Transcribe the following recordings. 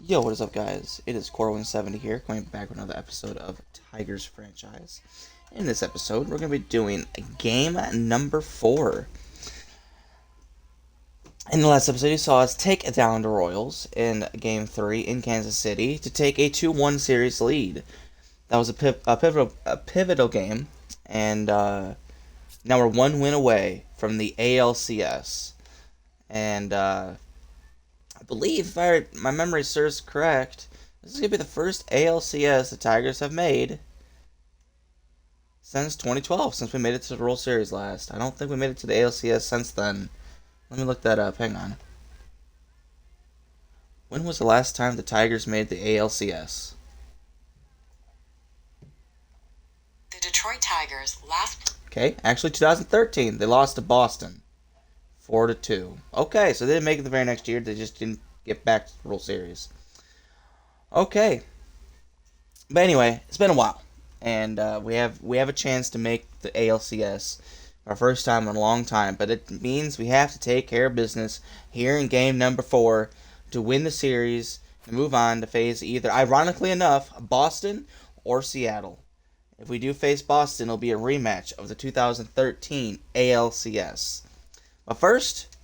Yo, what is up, guys? It is Core170 here, coming back with another episode of Tigers Franchise. In this episode, we're going to be doing game number 4. In the last episode, you saw us take down the Royals in game 3 in Kansas City to take a 2-1 series lead. That was a pivotal game, and now we're one win away from the ALCS. And I believe, if my memory serves correct, this is going to be the first ALCS the Tigers have made since 2012, since we made it to the World Series last. I don't think we made it to the ALCS since then. Let me look that up. Hang on. When was the last time the Tigers made the ALCS? The Detroit Tigers last... Okay, actually 2013. They lost to Boston. 4-2. Okay, so they didn't make it the very next year. They just didn't get back to the World Series. Okay. But anyway, it's been a while. And we have a chance to make the ALCS. Our first time in a long time. But it means we have to take care of business here in game number 4 to win the series and move on to face either, ironically enough, Boston or Seattle. If we do face Boston, it'll be a rematch of the 2013 ALCS. But first,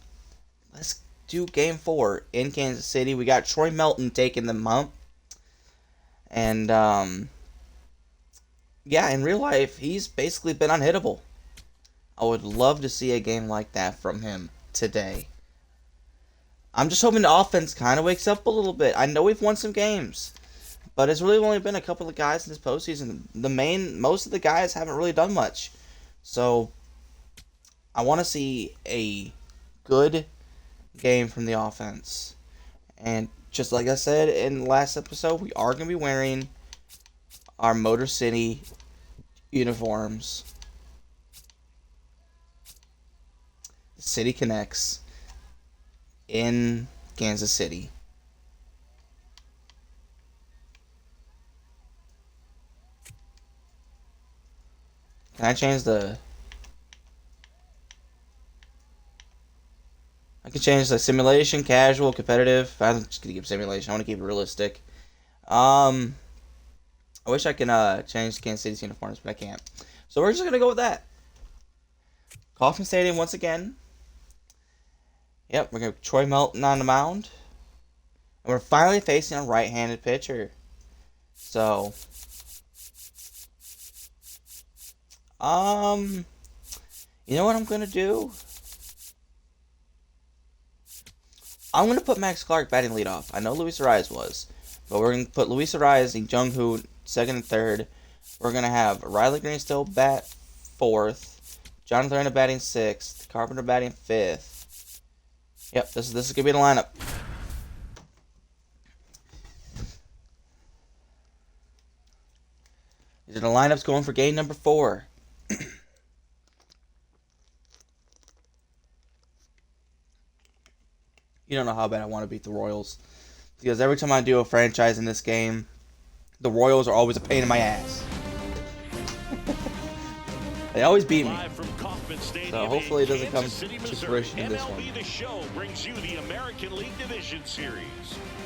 let's do Game 4 in Kansas City. We got Troy Melton taking the mound. And, yeah, in real life, he's basically been unhittable. I would love to see a game like that from him today. I'm just hoping the offense kind of wakes up a little bit. I know we've won some games, but it's really only been a couple of guys in this postseason. Most of the guys haven't really done much. So, I want to see a good game from the offense. And just like I said in the last episode, we are going to be wearing our Motor City uniforms. City Connects in Kansas City. Can I change the... I can change the simulation, casual, competitive. I'm just gonna keep simulation. I want to keep it realistic. I wish I can change Kansas City's uniforms, but I can't. So we're just gonna go with that. Kauffman Stadium once again. Yep, we're gonna have Troy Melton on the mound, and we're finally facing a right-handed pitcher. So, you know what I'm gonna do? I'm going to put Max Clark batting leadoff. I know Luis Ariz was. But we're going to put Luis Ariz and Jung Hoo second and third. We're going to have Riley Greenstill bat fourth. Jonathan Arena batting sixth. Carpenter batting fifth. Yep, this is going to be the lineup. These are the lineups going for game number 4. You don't know how bad I want to beat the Royals. Because every time I do a franchise in this game, the Royals are always a pain in my ass. They always beat me. So hopefully it doesn't come to fruition in this one. The show brings you the American League Division Series.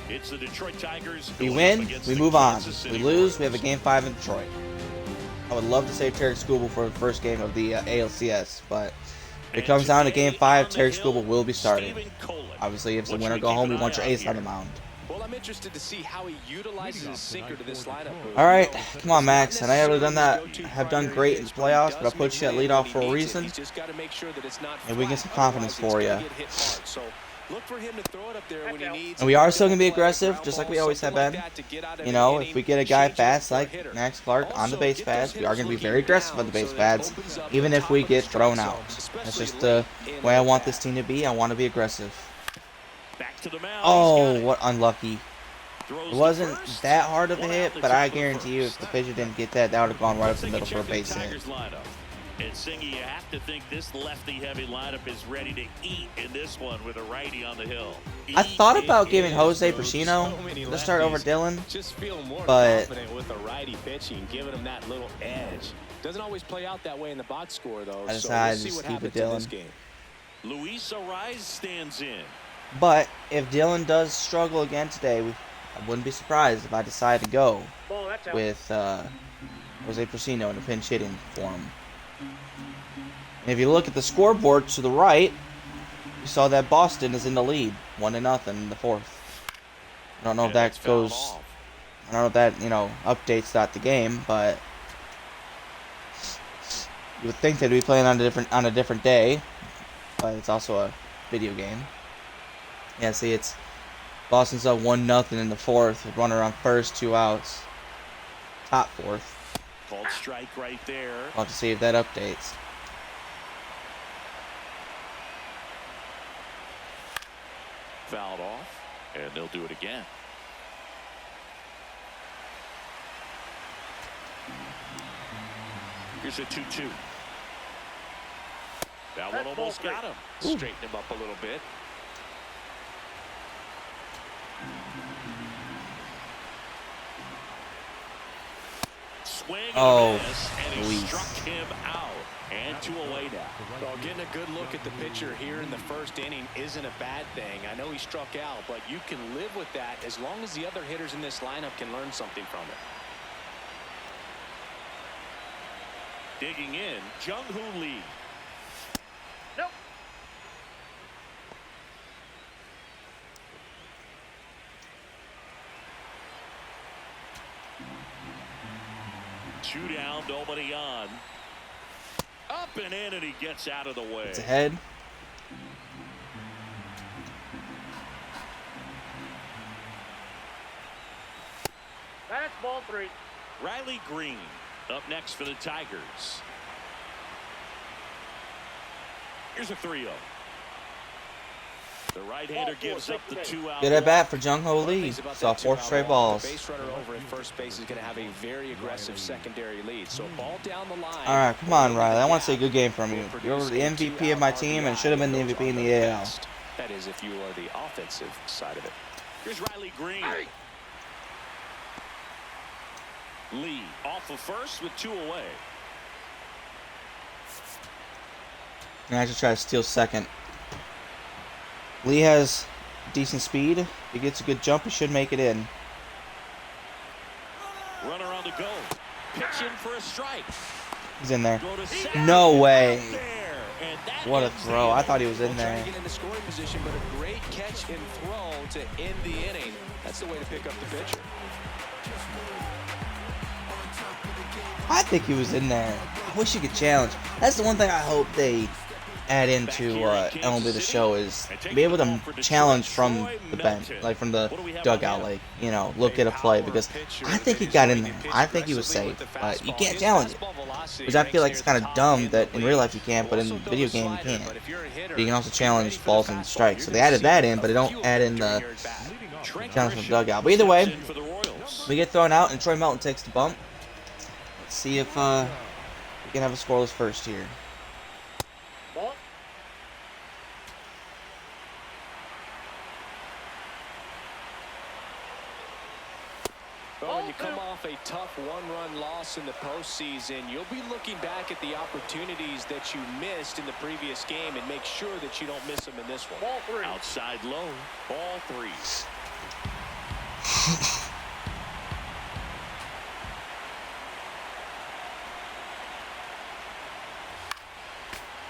It's the Detroit Tigers. We win, we move on. We lose, we have a Game 5 in Detroit. I would love to save Tarek Skubal for the first game of the ALCS, but if it comes down to Game 5, Tarek Skubal will be starting. Obviously, if it's a winner go home, we want your ace on the mound. Well, I'm interested to see how he utilizes his sinker to this lineup. All right, come on, Max. I know have done great in the playoffs, but I put you at leadoff for a reason. And we get some confidence for you. And we are still going to be aggressive, just like we always have been. You know, if we get a guy fast like Max Clark on the base pads, we are going to be very aggressive on the base pads, even if we get thrown out. That's just the way I want this team to be. I want to be aggressive. Oh, what unlucky. It wasn't that hard of a hit, but I guarantee you if the pitcher didn't get that, that would have gone right up the middle for a base hit. And Singy, you have to think this lefty-heavy lineup is ready to eat in this one with a righty on the hill. I thought about giving Jose Prashino to start over Dylan, but with a righty pitching, giving him that little edge. Doesn't always play out that way in the box score, though. I decided to just keep it Dylan. Luis Ariz stands in. But if Dylan does struggle again today, I wouldn't be surprised if I decide to go with Jose Prasino in a pinch hitting form. And if you look at the scoreboard to the right, you saw that Boston is in the lead, 1-0 in the fourth. I don't know if that goes. I don't know if that updates throughout the game, but you would think they'd be playing on a different day, but it's also a video game. Yeah, see, it's Boston's up 1-0 in the fourth, with runner on first, 2 outs, top fourth. Called strike right there. I'll have to see if that updates. Fouled off, and they'll do it again. Here's a 2-2. That one almost got him. Straighten him up a little bit. Swing and a miss, and he struck him out. And 2 away now. Well, getting a good look at the pitcher here in the first inning isn't a bad thing. I know he struck out, but you can live with that as long as the other hitters in this lineup can learn something from it. Digging in, Jung-Hoo Lee. Nope. Two down, nobody on. Up and in, and he gets out of the way. It's ahead. That's ball 3. Riley Green up next for the Tigers. Here's a 3-0. The right-hander gives up the 2-out. Good at bat for Jung-Ho Lee. Saw 4 straight balls. The base runner over at first base is going to have a very aggressive secondary lead. So ball down the line. All right, come on, Riley. I want to see a good game from you. You're the MVP of my team and should have been the MVP in the AL. That is, if you are the offensive side of it. Here's Riley Green. Lee off of first with 2 away. And I should try to steal second. Lee has decent speed. If he gets a good jump, he should make it in. Runner on the go. Pitch in for a strike. He's in there. No way. And What a throw. I thought he was in there. Trying to get in the scoring position, but a great catch and throw to end the inning. That's the way to pick up the pitcher. I think he was in there. I wish he could challenge. That's the one thing I hope they add into MLB The Show is be able to challenge from the bench, like from the dugout, like, look at a play, because I think he got in there. I think he was safe, but you can't challenge it. Because I feel like it's kind of dumb that in real life you can't, but in the video game you can. But you can also challenge balls and strikes. So they added that in, but they don't add in the challenge from the dugout. But either way, we get thrown out and Troy Melton takes the bump. Let's see if we can have a scoreless first here. Well, when you come off a tough one-run loss in the postseason, you'll be looking back at the opportunities that you missed in the previous game and make sure that you don't miss them in this one. Ball 3. outside low. Ball 3.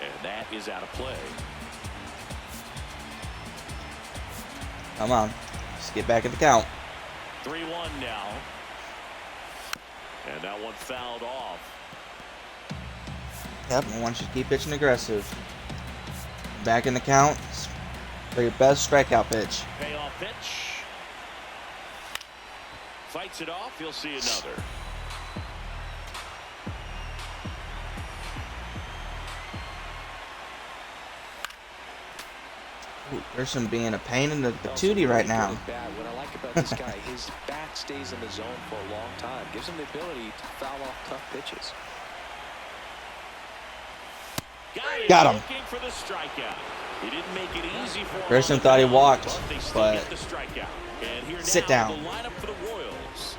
And that is out of play. Come on. Let's get back in the count. 3-1 now. And that one fouled off. Yep, I want you to keep pitching aggressive. Back in the count for your best strikeout pitch. Payoff pitch. Fights it off. You'll see another. Ooh, Gerson being a pain in the patootie right now. What I like about this guy, his bat stays in the zone for a long time. Gives him the ability to foul off tough pitches. Got him. Looking for the strikeout. He didn't make it easy for him. Gerson thought he walked, They still but get the strikeout. And here sit now, down. the lineup for the Royals.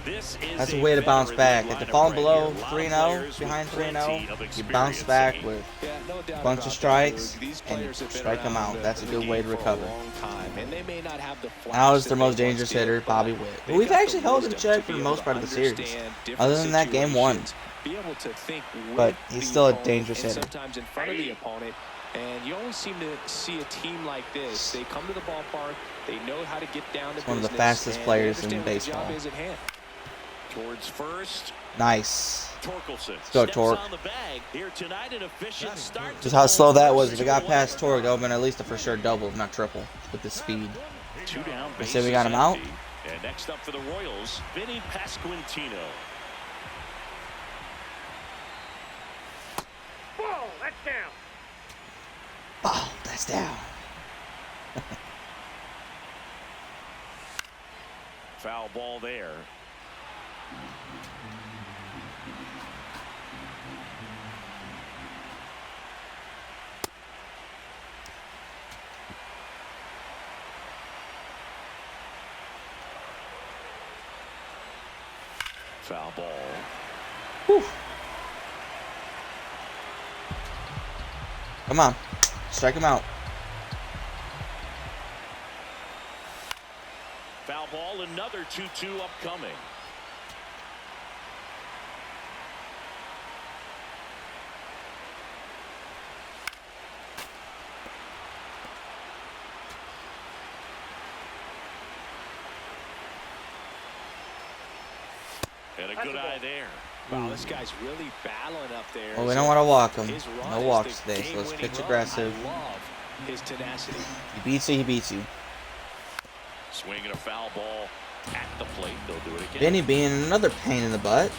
This is That's a way to bounce back. If they're falling below 3-0, behind 3-0, you bounce back with Yeah, no doubt a bunch about of that, strikes Boog. These and players have been strike them around out. That's a good way to for a recover. long time, and they may not have the flash Now is that their they most once dangerous did, hitter, but Bobby Witt. But they've we've got actually the held him in wisdom check to for be the able most to part of the series. understand different Other than that game one. situations, be able to think But with he's the still a opponent dangerous and hitter. sometimes in front of the opponent. And you always seem to see a team like this. They come to the ballpark. They know how to get down to business. One of the fastest and players they in understand what the baseball. job is at hand. Towards first. Nice. Torkelson Go, steps Torque. on the bag here tonight. An efficient start. Just how slow that was. If it got past Torque, that would have been at least a for sure double, if not triple, with the speed. 2 down. I say we got him out. And next up for the Royals, Vinny Pasquantino. Ball, that's down. Oh, that's down. Foul ball there. Foul ball. Whew. Come on. Strike him out. Foul ball, another 2-2 upcoming. And a good eye there. Wow, this guy's really battling up there. Well, we don't want to walk him. His run No is walks the today, so let's game-winning pitch run. aggressive. I love his tenacity. He beats you, he beats you. Swinging a foul ball at the plate. They'll do it again. Vinny being another pain in the butt.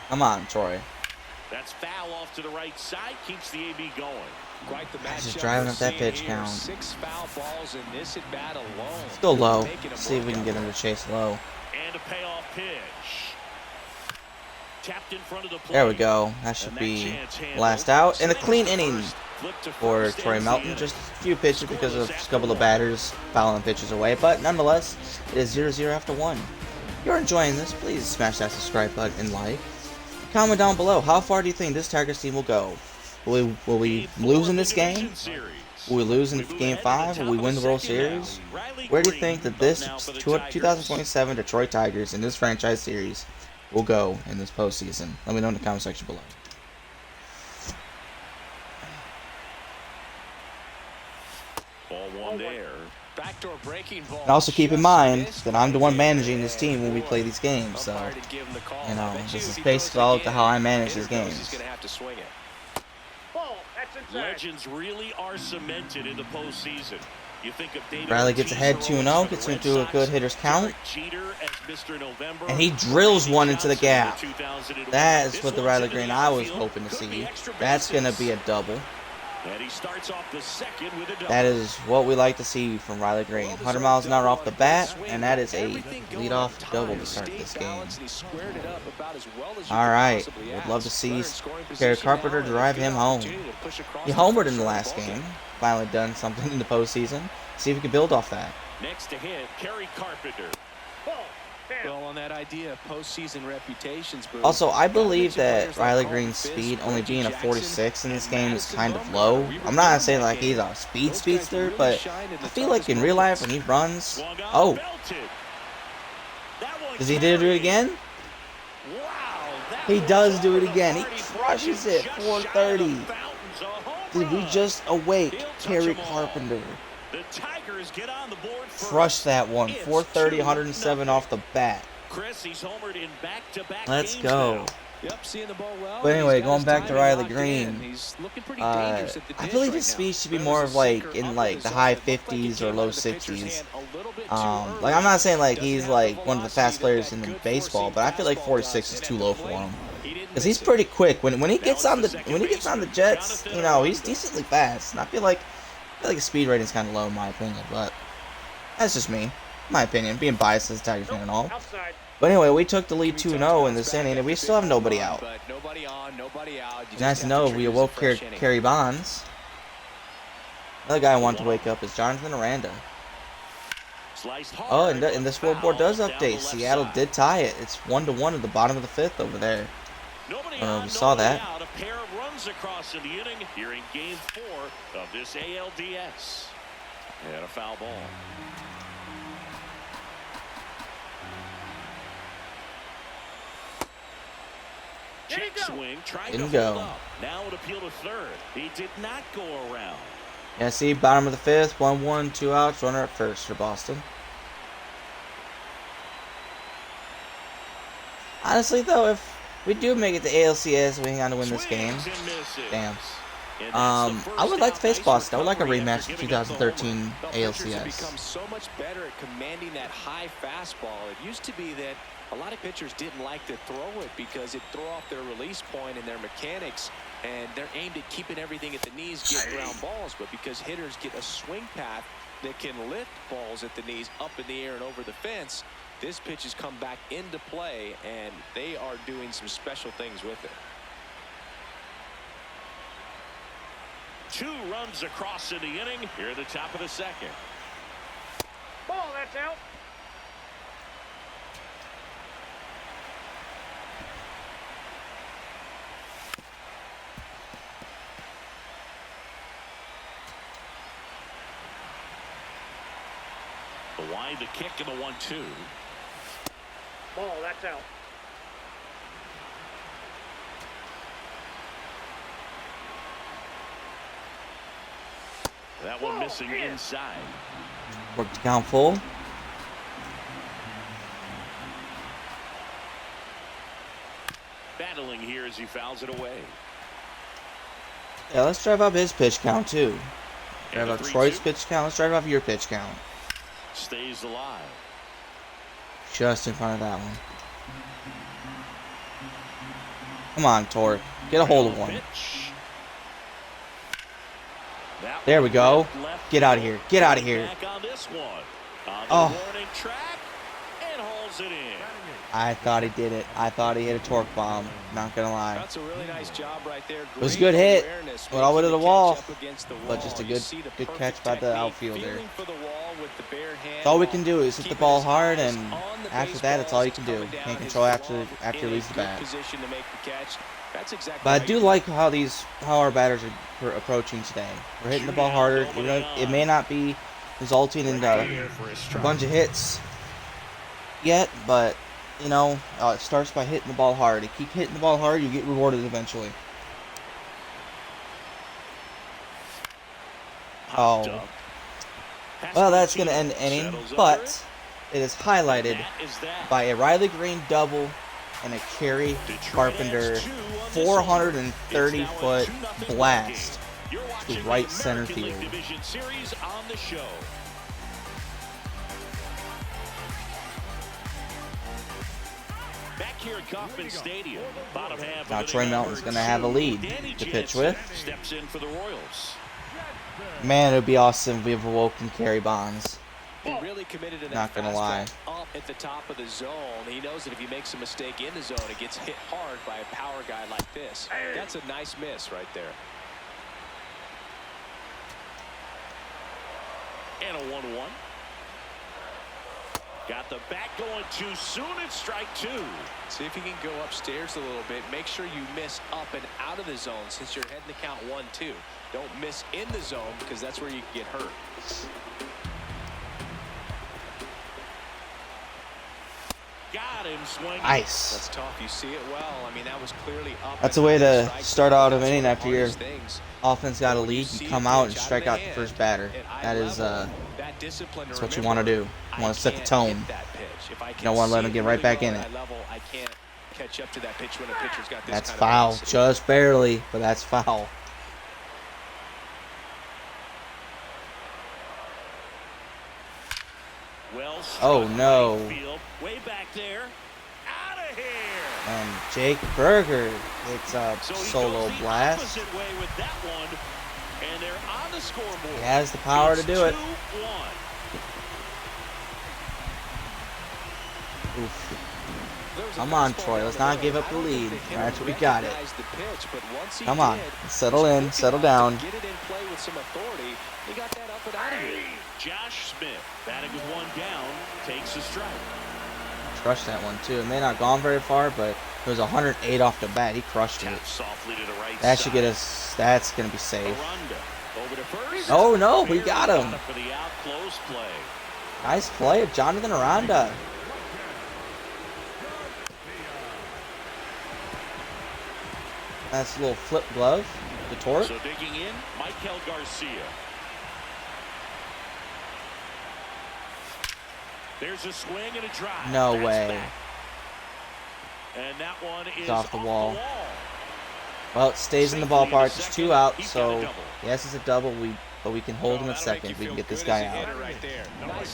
Come on, Troy. That's foul off to the right side. Keeps the AB going. Quite the He's just matchup driving we're up that seeing pitch here. count. 6 foul balls in this at bat alone. Still low. Making him See if we work can out get him to chase low. And a payoff pitch. Tapped in front of the plate. There we go. That should be last out. And a clean inning for Troy Melton. Just a few pitches because of a couple of batters fouling pitches away. But nonetheless, it is 0-0 after 1. If you're enjoying this, please smash that subscribe button and like. Comment down below, how far do you think this Tigers team will go? Will we lose in this game? Will we lose in Game 5? Will we win the World Series? Where do you think that this 2027 Detroit Tigers in this franchise series will go in this postseason? Let me know in the comment section below. Ball one there. Backdoor breaking ball. And also keep in mind that I'm the one managing this team when we play these games, so, Umpire to give him the call. you know, I bet you this if is he based throws all again, to how I manage hitter these knows He's games. going to have to swing it. Ball, that's inside. Legends really are cemented in the postseason. You think of David Riley gets ahead 2-0, gets into a good hitter's count, and he drills one into the gap. That is what the Riley Green I was hoping to see. That's going to be a double. And he starts off the second with a double. That is what we like to see from Riley Green. 100 miles an hour off the bat, and that is a leadoff double to start this game. Alright, would love to see Kerry Carpenter drive him home. He homered in the last game. Finally done something in the postseason. See if we can build off that. Next to hit, Kerry Carpenter. Ball, down. Well, on that idea of postseason reputations, Boo, Also, I believe that Riley Green's speed only being a 46 in this game is kind of low. I'm not saying like he's a speedster, but I feel like in real life when he runs, oh, does he do it again? He does do it again. He crushes it, 430. Did we just awake Kerry Carpenter? The Tigers get on the board first. Crush that one, 430, 107 off the bat. Chris, he's homered in back-to-back Let's games go. now. Yep, seeing the ball well. But anyway, He's got going his back to timing Riley locked Green, in. He's looking pretty dangerous at the I dish believe right his now. speed should be There more was of a like sinker in up like his the zone. high It looked like he 50s or came low out of the pitcher's 60s. hand a little bit too Like early. I'm not saying like Doesn't he's have like the one of the velocity fast players that in that good baseball, four-seam but I feel like fastball 46 is does. too And at low the for plate, him. he didn't Because miss he's it. pretty quick. When he gets on the Jets, you know, he's decently fast. And I feel like his speed rating is kind of low in my opinion, but that's just me. My opinion, being biased as a Tigers fan and all. Outside. But anyway, we took the lead 2-0 in this inning, and we still have nobody out. But nobody on, nobody out. You It's just nice to have know we treat it as a awoke fresh inning. Kerry Bonds. Another guy I want to wake up is Jonathan Aranda. Sliced Oh, hard, and the scoreboard foul does down the update. left Seattle side. did tie it. It's 1-1 at the bottom of the 5th over there. Nobody I don't know if on, you saw nobody that. out. A pair of runs across in the inning here in game 4 of this ALDS. And a foul ball. Check swing, trying to Didn't hold go. up. Now it appeal to third. He did not go around. Yeah, see, bottom of the 5th, 1-1, 2 outs, runner at first for Boston. Honestly, though, if we do make it to ALCS, we hang on to win this game. Swings and misses. Damn. And that's the I would first like to out. face Nice Boston. I would like a recovery rematch after of giving up the 2013 Well, pitchers have ALCS. become so much better at commanding that high fastball. It used to be that a lot of pitchers didn't like to throw it because it threw off their release point and their mechanics, and they're aimed at keeping everything at the knees, getting ground balls. But because hitters get a swing path that can lift balls at the knees up in the air and over the fence, this pitch has come back into play, and they are doing some special things with it. 2 runs across in the inning here at the top of the 2nd. Ball, that's out. The wide, the kick, and the 1-2. Ball, that's out. That one missing inside. Work to count full. Battling here as he fouls it away. Yeah, let's drive up his pitch count, too. Drive And up a Troy's 3-2. pitch count. Let's drive up your pitch count. Stays alive. Just in front of that one. Come on, Torque. Get a hold of one. Pitch. That There we one go. left Get out of field. here. Get out of here. Back on this one. On the Oh. warning track and hauls it in. I thought he did it. I thought he hit a torque bomb. Not gonna lie. That's a really nice job right there. It was a Great good hit. awareness, Went all the way to making the wall. catch up against the But wall. just a You good- see the good perfect catch by the technique, outfielder. feeling for the wall with the bare hand. That's all we can do is hit the Keeping ball his hard, eyes and on the after that, it's all you can do. baseballs, coming Can't down control his after glove you in lose a the good bat. position to make the catch. That's exactly But I how do you like how our batters are approaching today. We're hitting the ball harder, even though it may not be resulting in a bunch of hits yet, but you know, it starts by hitting the ball hard. You keep hitting the ball hard, you get rewarded eventually. Popped Oh. up. Pass Well, that's to going to end the inning, settles under but it. it is highlighted That is that. by a Riley Green double and a Kerry Detroit Carpenter adds 2 on this 430-foot It's now a 2-0 blast ball game. You're watching the right center American League field. Division Series on the show. Back here at Kauffman Stadium, bottom half Now of Troy inning Melton's number going to have a 2. lead Danny to pitch Jansen with. steps in for the Royals. Man, it would be awesome if we have awoken Kerry Bonds. He really committed to that Not gonna fastball lie. up at the top of the zone. He knows that if he makes a mistake in the zone, it gets hit hard by a power guy like this. That's a nice miss right there. And a 1-1. Got the bat going too soon. It's strike 2. See if you can go upstairs a little bit. Make sure you miss up and out of the zone since you're heading to count 1-2. Don't miss in the zone because that's where you can get hurt. Got him swinging. Nice. That's tough. You see it well. I mean, that was clearly up. That's and a way out of the to strike start zone. out an That's inning one of the after your hardest things. offense got a When you lead. see You a come out and pitch strike of out the hand first batter. at eye That is level, that discipline to that's what you remember, want to do. You want to set the I tone. can't hit that pitch. If I You don't want to let see him it get right really back well in at it. eye level, I can't catch up to that pitch when a pitcher's got this That's kind foul. of velocity. Just barely, but that's foul. Well Oh, struck no. right field. Way back there. Out of here. And Jake Berger hits a So he solo goes the blast. opposite way with that one, and they're on the scoreboard. He has the power to It's do it. 2-1. Oof. There's a Come on, fastball Troy. down Let's the not middle. give up I the don't think lead. the hitter That's what we got it. recognized the pitch, but once he Come on. did, Settle he's in. quick Settle enough down. to get it in play with with some authority. He got that up and out of here. Josh Smith batting with one down, takes a strike. Crushed that one too. It may not have gone very far, but it was 108 off the bat. He crushed it. Tapped softly to the right That should side. get us. That's gonna be safe. Aranda over to first. Oh no, we Barely got him. it for the out close play. Nice play of Jonathan Aranda. That's a little flip glove. The torque. So digging in, Michael Garcia. There's a swing and a drive. No That's way. back. And that one is off the wall. Well, it stays in the ballpark. It's 2 out, so yes, it's a double. But we can hold him at second. We can get this guy out.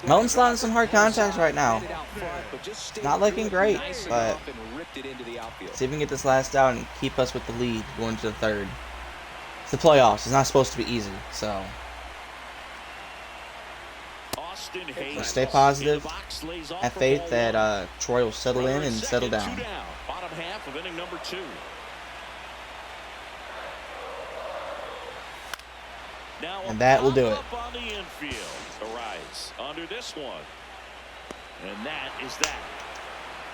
Melton's slotting some hard contacts right now. Not looking great, but see if we can get this last out and keep us with the lead going to the third. It's the playoffs. It's not supposed to be easy, so stay positive. Have faith that Troy will settle in and settle down. Bottom half of inning number 2. Now And that will do it. up on the infield. Arise under this one. And that is that.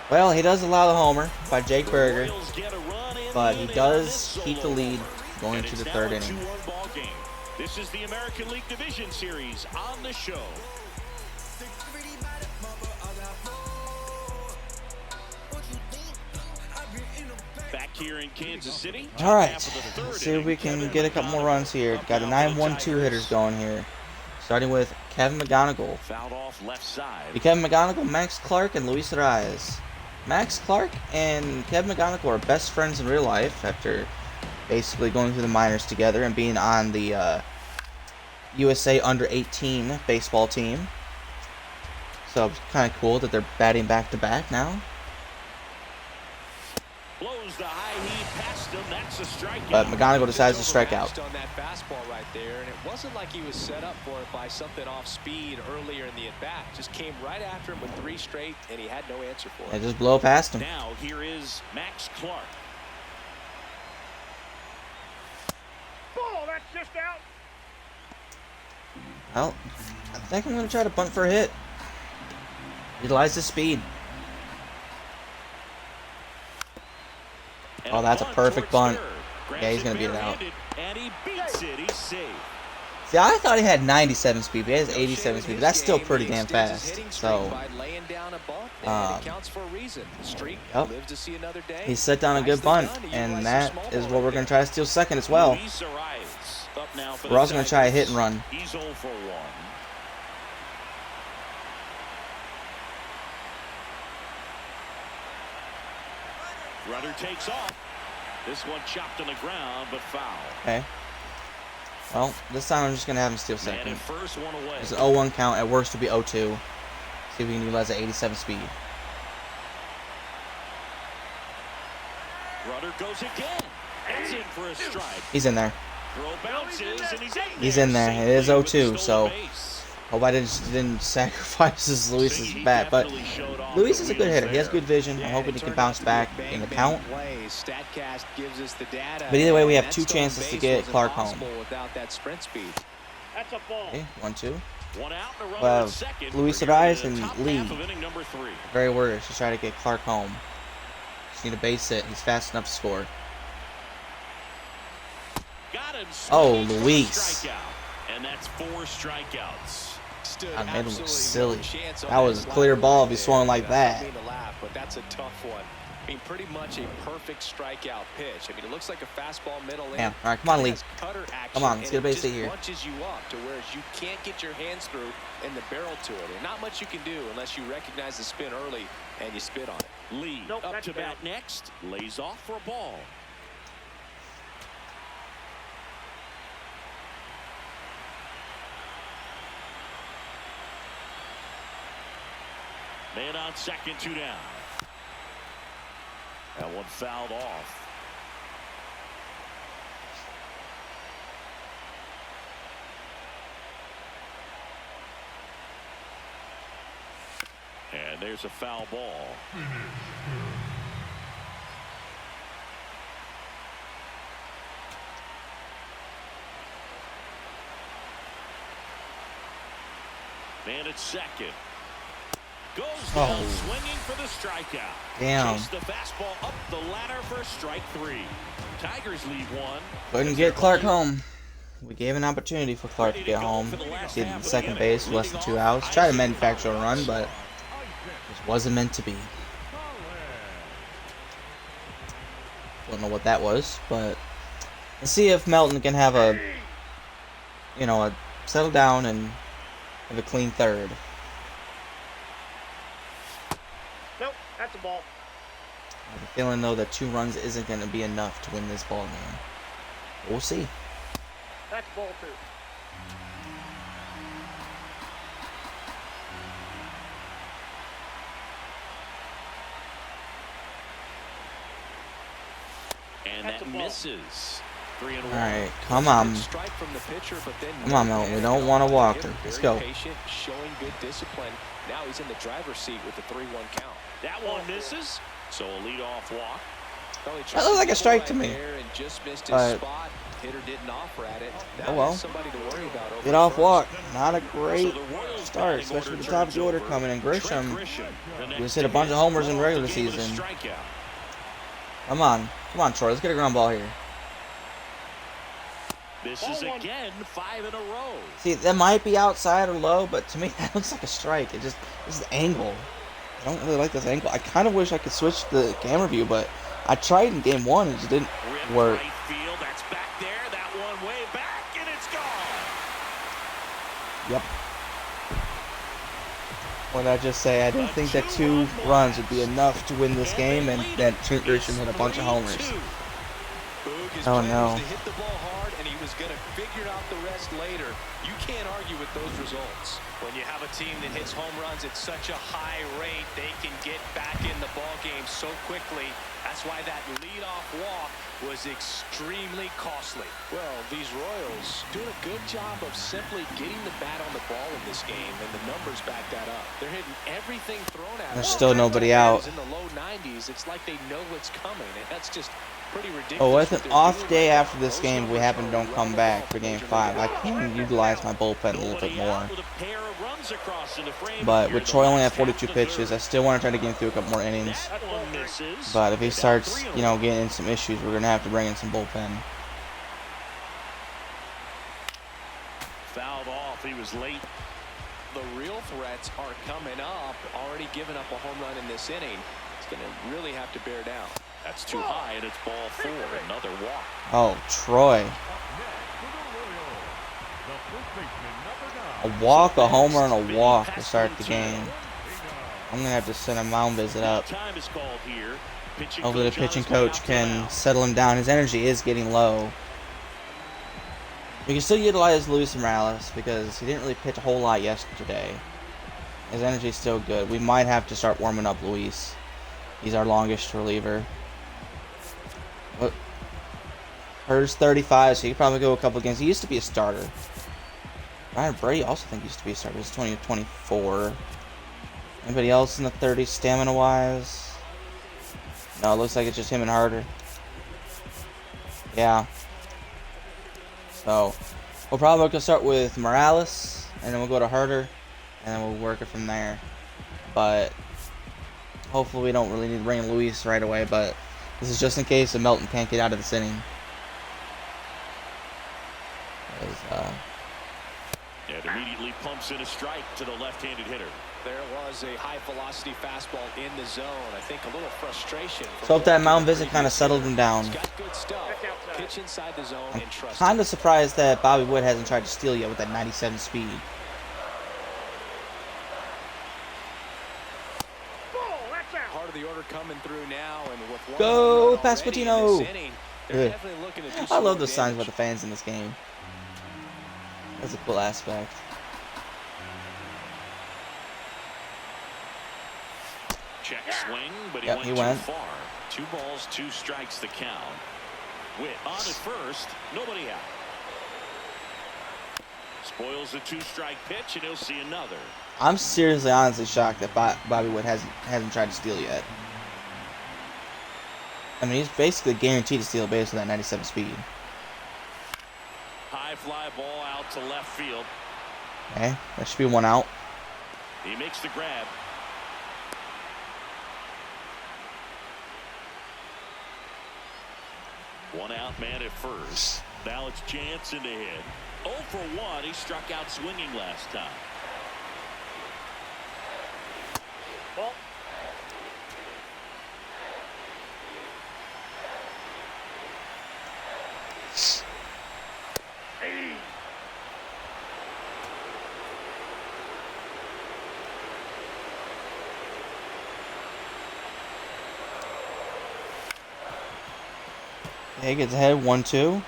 Well, he does allow the homer by Jake The Berger, Royals get a run in but the he inning does on this keep the solo. lead going And to it's the now third a inning. 2-1 ball game. This is the American League Division Series on the show. Back here in Kansas City. All right, half of the third let's see if we can inning. get a couple more runs here. Got the 9-1-2 hitters going here, starting with Kevin McGonigal. Fouled off left side. Kevin McGonigal, Max Clark, and Luis Arias. Max Clark and Kevin McGonigal are best friends in real life after basically going through the minors together and being on the USA Under-18 baseball team. So it's kind of cool that they're batting back-to-back now. Blows the high heat past him. That's a strikeout. But McGonigal decides to strike out. On that fastball right there, and it wasn't like he was set up for it by something off speed earlier in the at-bat. Just came right after him with 3 straight, and he had no answer for They it. just blow past him. Now here is Max Clark. Ball, that's just out. Well, I think I'm going to try to bunt for a hit. Utilize the speed. And Oh, that's a bunt perfect towards bunt. third. Yeah, he's Grabs gonna it beat it out. barehanded, and he beats it. He's safe. See, I thought he had 97 speed, but he has 87 speed, but that's still pretty damn fast. So, yep. He set down a good bunt, and that is what we're going to try to steal second as well. Luis Arias up now for We're the also going to try a hit and Tigers. run. He's 0 for 1. Runner takes off. This one chopped on the ground, but foul. Okay. Well, this time I'm just going to have him steal Man second. at first, one away. It's an 0-1 count. At worst, it'll be 0-2. See if we can utilize that 87 speed. Runner goes again. That's in for a strike. He's in there. Throw bounces, and He's in there. It is Safely with 0-2, the so stolen base. hope I didn't sacrifice Luis's He bat. But definitely showed off Luis the is a good wheels hitter. He has there. good vision. I'm hoping he can bounce back in the count. StatCast gives us the data, But either way, we have and 2 that stolen chances to base get was Clark home. impossible without that sprint speed. That's a ball. Okay, 1-2. One out and a runner Well, at second. Luis We're here Arias in the and top Lee. half of inning number 3. Very worried to try to get Clark home. Just need a base hit. He's fast enough to score. Got him. Oh, swinging for a Luis. strikeout. And that's 4 strikeouts. Stood I made him look absolutely silly. no chance on That was a slider clear ball if he there. swung like I that. don't mean to laugh, but that's a tough one. I mean, pretty much a perfect strikeout pitch. I mean, it looks like a fastball middle in. Damn. All right, come on, Lee. Has cutter action, Come on, let's and get a base it hit just here. bunches you up to where you can't get your hands through and the barrel to it. And not much you can do unless you recognize the spin early and you spit on it. Lee Nope, up that's to bat bad. next. Lays off for a ball. Man on second, 2 down. That one fouled off. And there's a foul ball. Man at second. Goes Oh. down swinging for the strikeout. Damn. Chase the fastball up the ladder for strike 3. Tigers lead 1. Couldn't get Clark home. We gave an opportunity for Clark to get home. Did second base, less than 2 outs. Tried to manufacture a run, but it just wasn't meant to be. Don't know what that was, but let's see if Melton can have a settle down and have a clean third. Nope, that's a ball. I have a feeling though that 2 runs isn't going to be enough to win this ball game. We'll see. That's ball 2. And That's that a ball. misses. 3-1. All right, come on. Strike from the pitcher, but then Come on, Melton. We don't want to walk her. Let's go. Patient, showing good discipline. Now he's in the driver's seat with the 3-1 count. That one misses. So a leadoff walk. Well, he That looked like a strike to me. there and just missed his But- spot. Hitter didn't offer at it. Now Oh well. there's somebody to worry about over Get off first. walk. Not a great So the Royals start, batting especially order with the top of turns the order over. coming in. Trent Grisham. the He next just hit a to bunch of hit. homers in regular The game with a season. strikeout. Come on, Troy. Let's get a ground ball here. This is again 5 in a row. See, that might be outside or low, but to me that looks like a strike. This is the angle. I don't really like this angle. I kind of wish I could switch the camera view, but I tried in game 1 and it just didn't Ripped work. right field. That's back there. That one way back, and it's gone. Yep. What did I just say? I didn't think that 2 runs would be enough to win this game, and that Trent Grisham hit a bunch of homers. Boog, his Oh, plan no. was to hit the ball hard, and he was going to figure out the rest later. You can't argue with those results. When you have a team that hits home runs at such a high rate, they can get back in the ball game so quickly. That's why that leadoff walk was extremely costly. Well, these Royals doing a good job of simply getting the bat on the ball in this game, and the numbers back that up. They're hitting everything thrown at them. There's still nobody out. In the low 90s, it's like they know what's coming, and that's just pretty ridiculous. Oh, with what an they're off doing day right after now. this Those game, if we numbers happen to are don't come well back above for game Major 5, I League can utilize my bullpen a little bit Nobody out more. with a pair of runs across in the frame But here with in the Troy only last at 42 half of the pitches, third. I still want to try to get him through a couple more innings. That one misses. But if he Down starts, 3 in a row. getting in some issues, we're going to have to bring in some bullpen. Fouled off. He was late. The real threats are coming up. Already given up a home run in this inning. It's going to really have to bear down. That's too high, and it's ball 4. Another walk. Oh, Troy. A walk, a homer, and a walk to start the game. I'm going to have to send a mound visit up. Time is called here. Pitching Hopefully the coach on pitching his way out coach to can the mound. settle him down. His energy is getting low. We can still utilize Luis Morales because he didn't really pitch a whole lot yesterday. His energy is still good. We might have to start warming up Luis. He's our longest reliever. But Hurt's 35, so he could probably go a couple games. He used to be a starter. Ryan Brady also think he used to be a starter. He's 20-24. Anybody else in the 30s stamina-wise? No, it looks like it's just him and Harder. Yeah. So, we'll probably go start with Morales, and then we'll go to Herder, and then we'll work it from there. But hopefully we don't really need to bring in Luis right away, but this is just in case if Melton can't get out of this inning. It immediately pumps in a strike to the left-handed hitter. There was a high-velocity fastball in the zone. I think a little frustration. So hope that mound visit kind of settled him down. He's got good stuff. That's outside. Pitch inside the zone I'm and trust kind of surprised that Bobby Wood hasn't tried to steal yet with that 97 speed. Ball, that's out. Part of the order coming through now, and with one Go, run already in Pasquantino. this inning, they're Ugh. definitely looking to do I some love more the signs by damage. the fans in this game. That's a cool aspect. Check swing, but Yep, he he went went. too far. 2 balls, 2 strikes the count. Witt on at first, nobody out. Spoils the 2-strike pitch, and he'll see another. I'm seriously, honestly shocked that Bobby Wood hasn't tried to steal yet. I mean, he's basically guaranteed to steal based on that 97 speed. High fly ball out to left field. Okay, that should be 1 out. He makes the grab. One out man at first. Now it's Jansen to hit. 0 for 1. He struck out swinging last time. Ball. Hey. He gets ahead 1-2.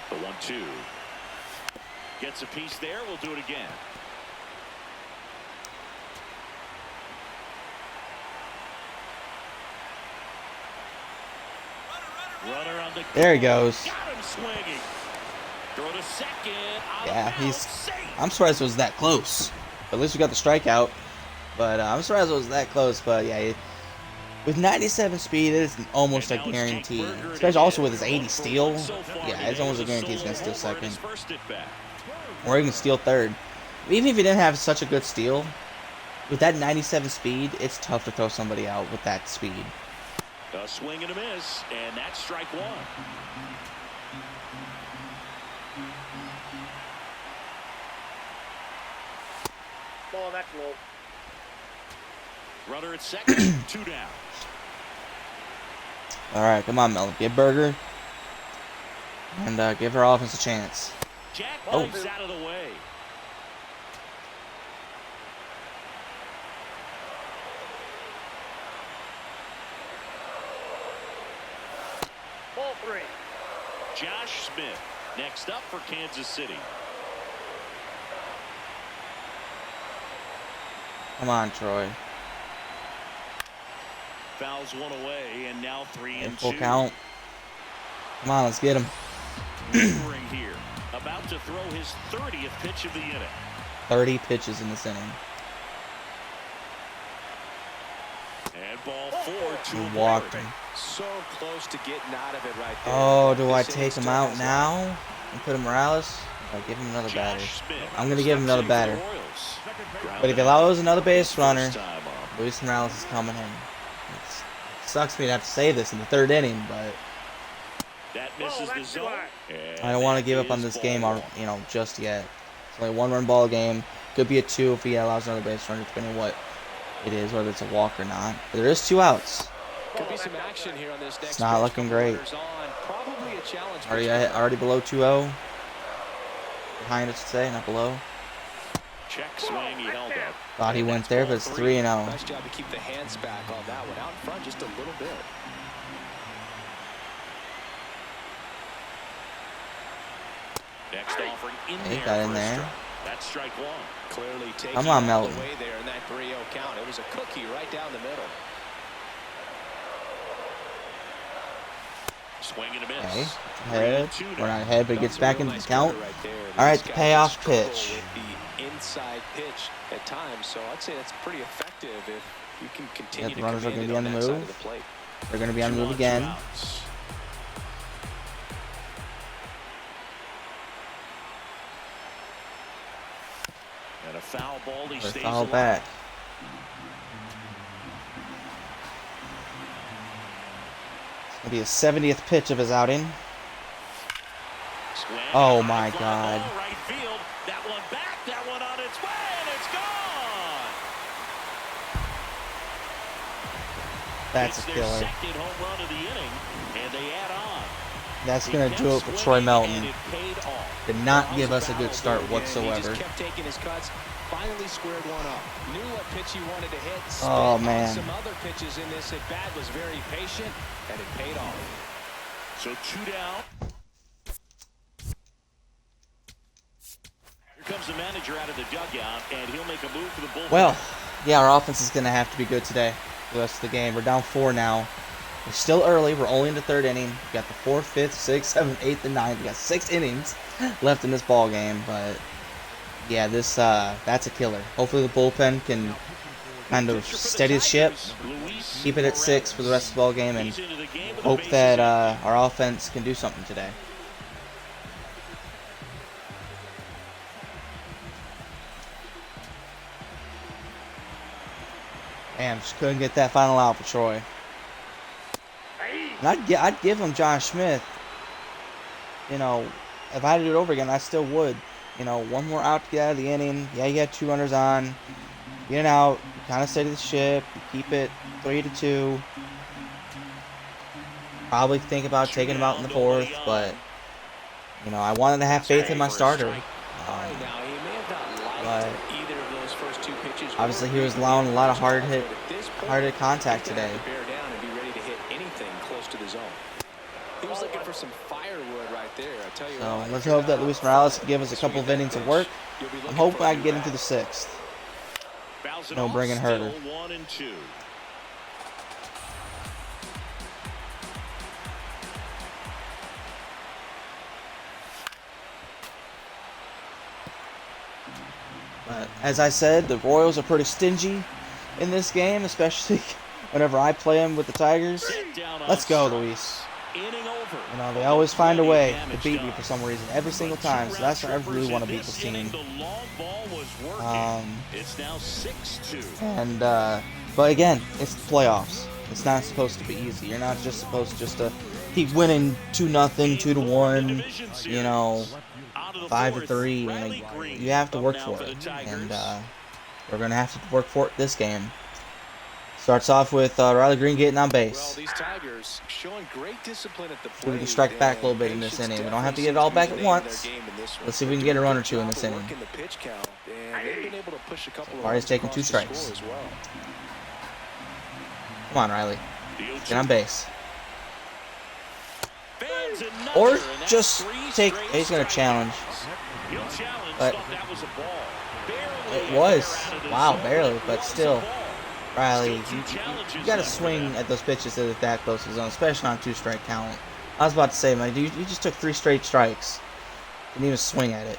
The 1-2. Gets a piece there. We'll do it again. Runner on the There he goes. Got him swinging. Throw to second. Yeah, I'm surprised it was that close. At least we got the strikeout. But I'm surprised it was that close. But yeah, with 97 speed, it is almost a guarantee. Especially also with his 80 steal. Yeah, it's almost a guarantee he's going to steal second. Or he can steal third. Even if he didn't have such a good steal, with that 97 speed, it's tough to throw somebody out with that speed. A swing and a miss, and that's strike one. Ball, that's low. Runner at second, 2 down. All right, come on, Mel. Get Berger. And give our offense a chance. Jack Oh. moves out of the way. Ball 3. Josh Smith next up for Kansas City. Come on, Troy. Fouls one away, and now 3-2. Full count. Come on, let's get him. Lingering here, about to throw his 30th pitch of the inning. 30 pitches in this inning. And ball 4 to He walked him. So close to getting out of it right there. Oh, do I This take inning's him tough out as now and put him Morales? Or give him another batter? Josh Smith I'm going to give him another steps in for batter. the Royals. But if he allows another base First runner, time up. Luis Morales is coming in. It sucks me to have to say this in the third inning, but That misses the that's zone. right. And I don't want to that give up is on this ball game, one. just yet. It's only a one-run ball game. Could be a 2 if he allows another base runner, depending on what it is, whether it's a walk or not. But there is 2 outs. Could be some action here on this next It's not pitch. looking great. Runners on. Probably a challenge. Already below 2-0. Behind, I should say, not below. Check swing, he held up. Thought he And went that's there, ball but it's 3. 3-0. Nice job to keep the hands back on that one. Out in front just a little bit. Next offering in He there got for in a there. strike. That's strike 1. Clearly taking Come on, all the Melton. way there in that 3-0 count. It was a cookie right down the middle. Swing and a miss. Okay, ahead. 3-2 We're now. not ahead, but it That gets was a back real into the nice count. cutter right there. All right, These the guys payoff struggle pitch. with the inside pitch at times, so I'd say that's pretty effective if you can continue the to runners are command gonna it be on on that the side of move. the plate. They're going to be on the 2 move on, 2 again. outs. And a foul ball, he Or stays foul alive. back. It's going to be his 70th pitch of his outing. Swing, Oh, high my fly God. ball, right field. That one back, that one on its way, and it's gone. That's a It's their killer. second home run of the inning, and they add on. That's He going to kept do it for Troy swinging, Melton. and it paid off. Did not Well, give that was us a battle good start there again. He whatsoever. just kept taking his cuts. Finally squared one up. Knew what pitch he wanted to hit. Spit Oh, on man. Some other pitches in this at bat, was very patient, and it paid off. So 2 down. Here comes the manager out of the dugout, and he'll make a move for the bullpen. Well, yeah, our offense is going to have to be good today for the rest of the game. We're down 4 now. We're still early. We're only in the 3rd inning. We got the 4th, 5th, 6th, 7th, 8th, and 9th. We got 6 innings left in this ball game, but yeah, that's a killer. Hopefully the bullpen can kind of steady the ship, keep it at 6 for the rest of the ball game, and He's into the game with a hope bases that empty. our offense can do something today. Damn, just couldn't get that final out for Troy. And I'd give him John Smith. You know, if I had to do it over again, I still would. You know, one more out to get out of the inning. Yeah, you had 2 runners on. Get it out. Kind of steady the ship. You keep it 3-2. Probably think about taking him out in the 4th, but you know, I wanted to have faith in my starter. But obviously, he was allowing a lot of hard hit contact today. He was looking for some firewood right there. I tell you So what, let's hope that Luis Morales can give us a couple of innings of work. I'm hoping I can get into the 6th. No bringing Herder. 1-2. But as I said, the Royals are pretty stingy in this game, especially whenever I play them with the Tigers. Let's go, Luis. You know, they always find a way to beat me for some reason, every single time. So that's why I really want to beat this team. It's now 6-2. And but again, it's the playoffs. It's not supposed to be easy. You're not just supposed to keep winning 2-0, 2-1. You know, 5-3. You know, you have to work for it, and we're gonna have to work for it this game. Starts off with Riley Green getting on base. Well, these Tigers showing great discipline at the See if we can strike back a little bit in this inning. We don't have to get it all back at once. Let's see if we can get a run or two in this inning. Ari's taking 2 strikes. Come on, Riley. Get on base. Or just take... He's going to challenge. But it was. Wow, barely. But still, Riley, you got to swing at those pitches that are that close to the zone, especially on 2-strike count. I was about to say, man, you just took 3 straight strikes. Didn't even swing at it.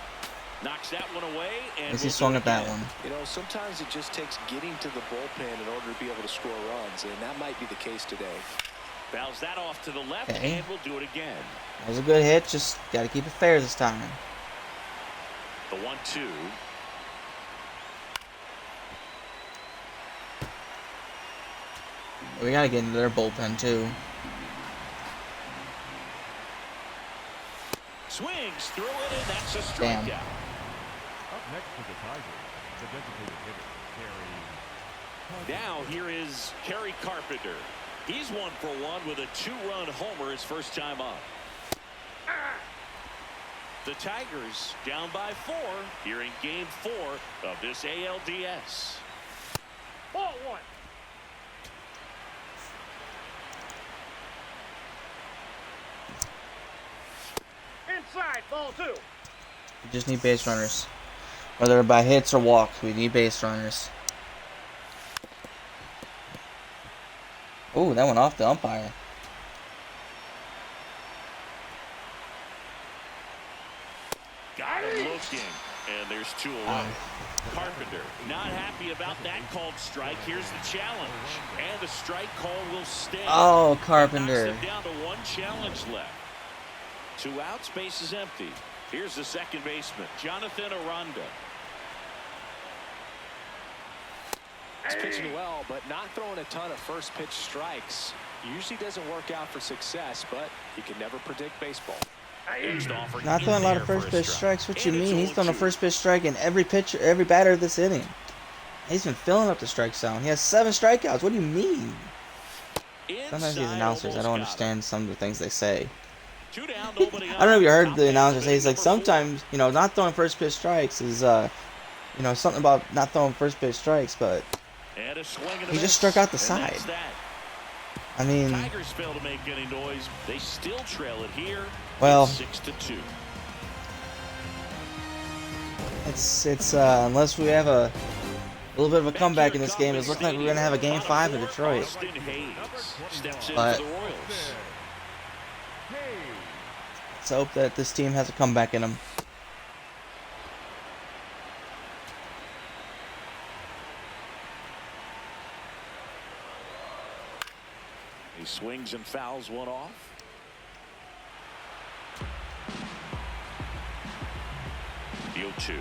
Knocks that one away, and At least he swung at that one. You know, sometimes it just takes getting to the bullpen in order to be able to score runs, and that might be the case today. Fouls that off to the left, Okay. and we'll do it again. That was a good hit. Just got to keep it fair this time. The 1-2. We got to get into their bullpen, too. Swings through it, and that's a strikeout. Damn. Up next for the Tigers, the designated hitter, Kerry. Now here is Kerry Carpenter. He's 1 for 1 with a 2-run homer his first time up. The Tigers down by 4 here in Game 4 of this ALDS. Ball 1. Inside, ball 2. We just need base runners. Whether by hits or walks, we need base runners. Ooh, that went off the umpire. Got him looking, and there's 2 away. Carpenter not happy about that called strike. Here's the challenge, and the strike call will stay. Oh, Carpenter. Knocks it down to 1 challenge left. 2 outs, base is empty. Here's the second baseman, Jonathan Aranda. He's pitching well, but not throwing a ton of first pitch strikes. Usually doesn't work out for success, but you can never predict baseball. Not throwing a lot of first pitch strikes. What you mean? He's throwing a first pitch strike in every pitcher, every batter of this inning. He's been filling up the strike zone. He has 7 strikeouts. What do you mean? Sometimes these announcers, I don't understand some of the things they say. I don't know if you heard the announcer say, he's like, sometimes, you know, not throwing first pitch strikes is, you know, something about not throwing first pitch strikes, but he just struck out the side. I mean, Tigers fail to make any noise. They still trail it here. Well, 6-2. it's unless we have a little bit of a comeback in this game, it's looking like we're gonna have a game 5 in Detroit. But let's hope that this team has a comeback in them. He swings and fouls one off. The 0-2.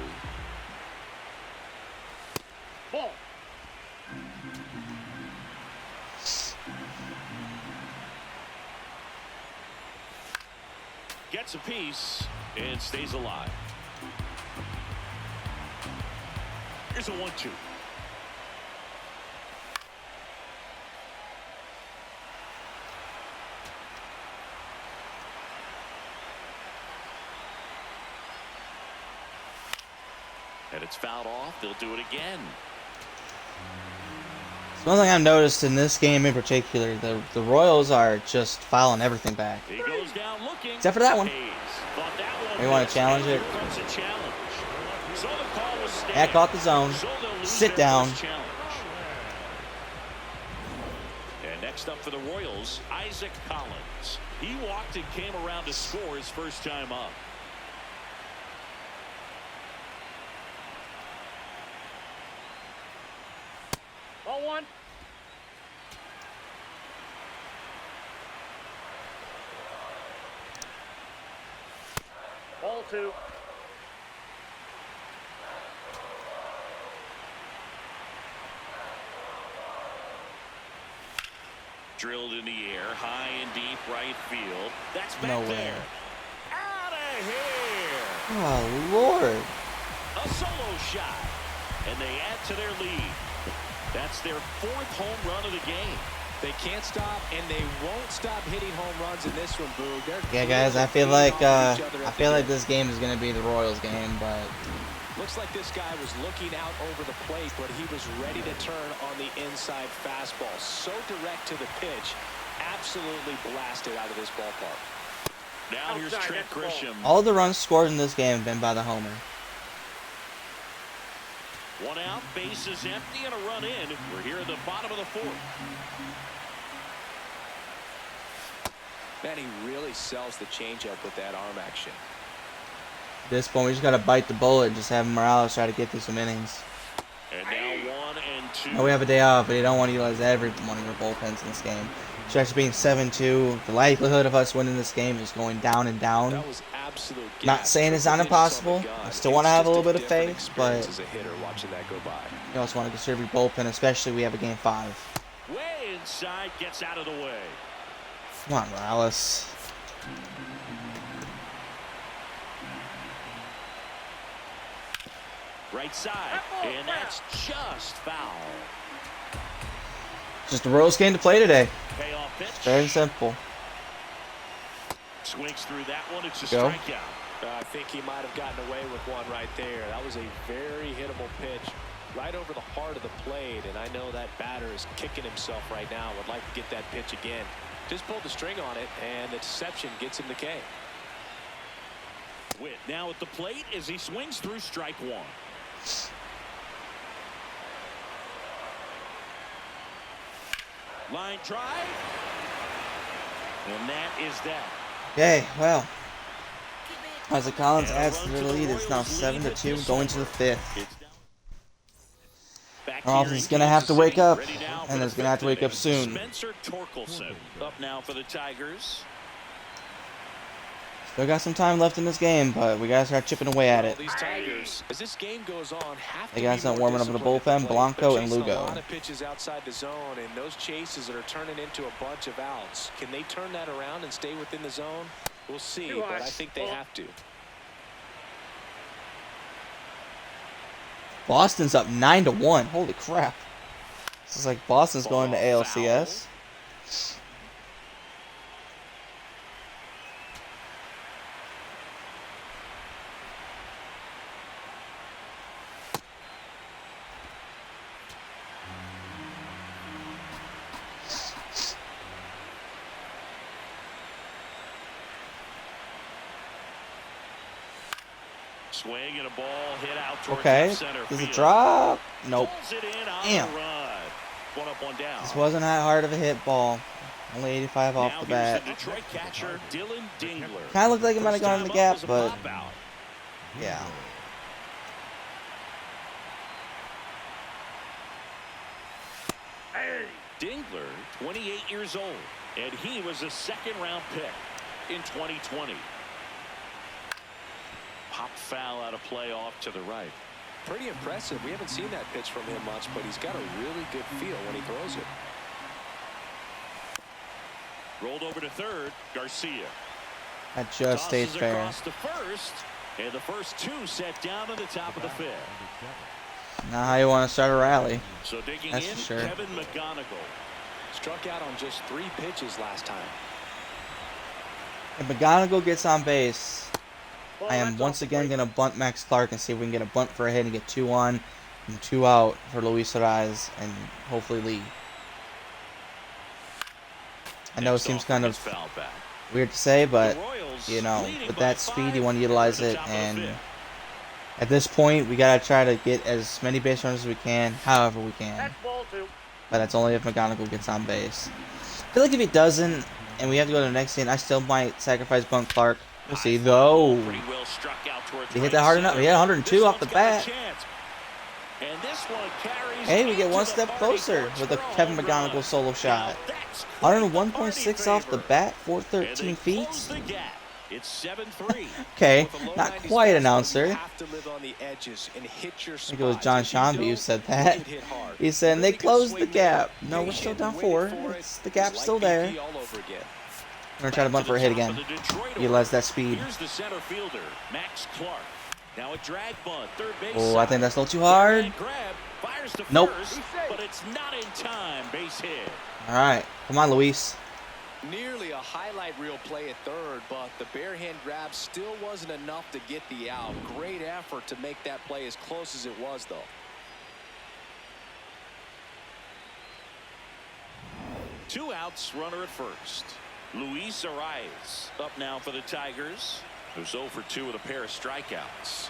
Ball. Gets a piece and stays alive. Here's a 1-2. And it's fouled off. They'll do it again. So one thing I've noticed in this game in particular, the Royals are just fouling everything back. He goes down looking. Except for that one. Hayes thought that one You want missed, to challenge and it? Here comes a challenge. So the call was stand. That caught the zone. So they'll lose Sit their down. first challenge. And next up for the Royals, Isaac Collins. He walked and came around to score his first time up. Ball 1. Ball 2. Drilled in the air, high and deep right field. That's back No way. there. Out of here. Oh, Lord. A solo shot. And they add to their lead. That's their 4th home run of the game. They can't stop, and they won't stop hitting home runs in this one, Boog. Yeah, guys, I feel like this game is gonna be the Royals game, but Looks like this guy was looking out over the plate, but he was ready to turn on the inside fastball. So direct to the pitch, absolutely blasted out of this ballpark. Now here's Outside, Trent that's the ball. Grisham. all the runs scored in this game have been by the homer. 1 out, bases empty, and a run in. We're here at the bottom of the 4th. Man, he really sells the changeup with that arm action. At this point, we just gotta bite the bullet and just have Morales try to get through some innings. And now 1 and 2. No, we have a day off, but you don't want to utilize every one of your bullpens in this game. Stretch being 7-2, the likelihood of us winning this game is going down and down. That was absolute Not gas. saying it's not Triple digits on the impossible. gun. I still want to It's have a just little bit of different faith, experience but as a hitter watching that go by. you also want to conserve your bullpen, especially we have a game 5. Way inside, gets out of the way. Come on, Morales. Right side, and that's just foul. Just a Royals game to play today. Payoff pitch. Very simple. Swings through that one. It's a Go. strikeout. I think he might have gotten away with one right there. That was a very hittable pitch right over the heart of the plate, and I know that batter is kicking himself right now. Would like to get that pitch again. Just pulled the string on it, and the deception gets him the K. Witt now at the plate as he swings through strike 1. Line drive. And that is that. Okay, well. Isaac Collins adds to the lead. It's now 7-2, going to the 5th. Our offense is going to have to wake up, and it's going to have to wake up soon. Spencer Torkelson up now for the Tigers. Still got some time left in this game, but we got to start chipping away at it. These Tigers, as this game goes on, have They to got be some more warming up in the disciplined at bullpen, plate. Blanco They're and chasing Lugo. a lot of pitches outside the zone, and those chases that are turning into a bunch of outs. Can they turn that around and stay within the zone? We'll see, Too but high. I think they have to. Boston's up 9-1. Holy crap. This is like Boston's going to Ball ALCS. Swing and a ball hit out towards Okay. left center Does it field. drop? Nope. Pulls it in on Damn. the run. 1 up, 1 down. This wasn't that hard of a hit ball. Only 85 off Now the here's bat. the Detroit catcher, Dylan Dingler. Kind of looked like it might have gone in the First time up gap, was a but pop out. yeah. Dingler, 28 years old, and he was a second-round pick in 2020. Pop foul out of play off to the right. Pretty impressive. We haven't seen that pitch from him much, but he's got a really good feel when he throws it. Rolled over to third, Garcia. That just stayed Tosses fair. across to first, and the first two set down at the top of the fifth. Not how you want to start a rally. So digging That's in, for sure. Kevin McGonigal. Struck out on just 3 pitches last time. If McGonigal gets on base, Ball, I am that's once off the again plate. going to bunt Max Clark and see if we can get a bunt for a hit and get 2 on and 2 out for Luis Ariz and hopefully Lee. I know it Next seems offer kind gets of fouled back. weird to say, but, The Royals you know, leading with by that speed, you 5 want to utilize at the it, top of the and fifth. at this point, we got to try to get as many base runners as we can, however we can. That's ball 2. But that's only if McGonigal gets on base. I feel like if he doesn't, and we have to go to the next inning, I still might sacrifice bunt Clark. We'll see, though. Pretty well struck out towards He hit right that hard enough. center. He hit 102 This off the one's got a bat. chance. And this one carries Hey, we get into one the step party closer courts with a for Kevin home McGonigal run. solo Now shot. that's quite the 101.6 party off the favor. bat, And 413 they feet. close the gap. It's 7-3. Okay, With a low not 90s quite fastball, announcer. You have to live on the edges and hit your I think it was spots. John If you Shambi who don't, said you that. get hit hard. He said, they Really good closed the swing there. gap. No, we're still Patient, down waited 4. for it. The gap's Like still BP there. all over again. We're going to try to bunt for a hit again. Utilize that speed. Here's the center fielder, Max Clark. Now a drag bunt, third base. Oh, I think that's a little too hard. Grab, fires to Nope. first, but it's not in time. Base hit. All right. Come on, Luis. Nearly a highlight reel play at third, but the bare hand grab still wasn't enough to get the out. Great effort to make that play as close as it was, though. Two outs, runner at first. Luis Ariz up now for the Tigers, who's 0 for 2 with a pair of strikeouts.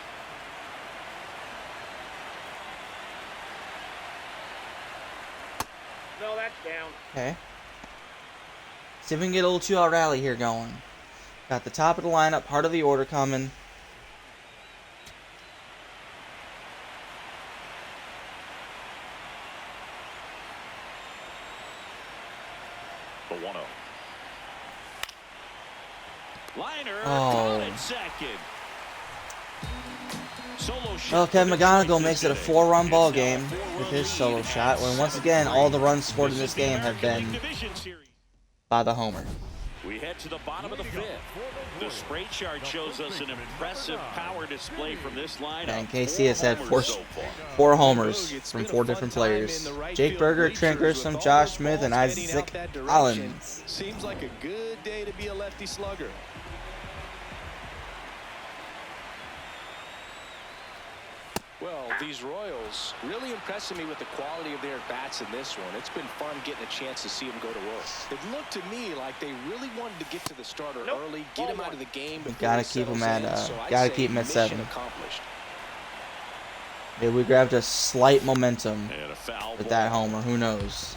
No, that's down. Okay. See if we can get a little 2-out rally here going. Got the top of the lineup, part of the order coming. The 1-0. Liner Oh. caught at second. Solo shot Well, Kevin for Detroit McGonigal this makes it a inning. 4-run ball It's now a game 4-run with his lead solo at shot. When once again, all the runs scored in this This is the game have American been League Division Series. by the homer. We head to the bottom of the fifth. The spray chart shows us an impressive power display from this lineup. And KC has had 4 so far. homers from 4 different players. Jake Berger, Trent Grisham, Josh Smith, and Isaac Collins. Seems like a good day to be a lefty slugger. Well, these Royals really impressing me with the quality of their at-bats in this one. It's been fun getting a chance to see them go to work. It looked to me like they really wanted to get to the starter early, get him out of the game. Gotta keep him at, gotta keep him at 7. Accomplished. Maybe we grabbed a slight momentum And a foul with ball. that homer. Who knows?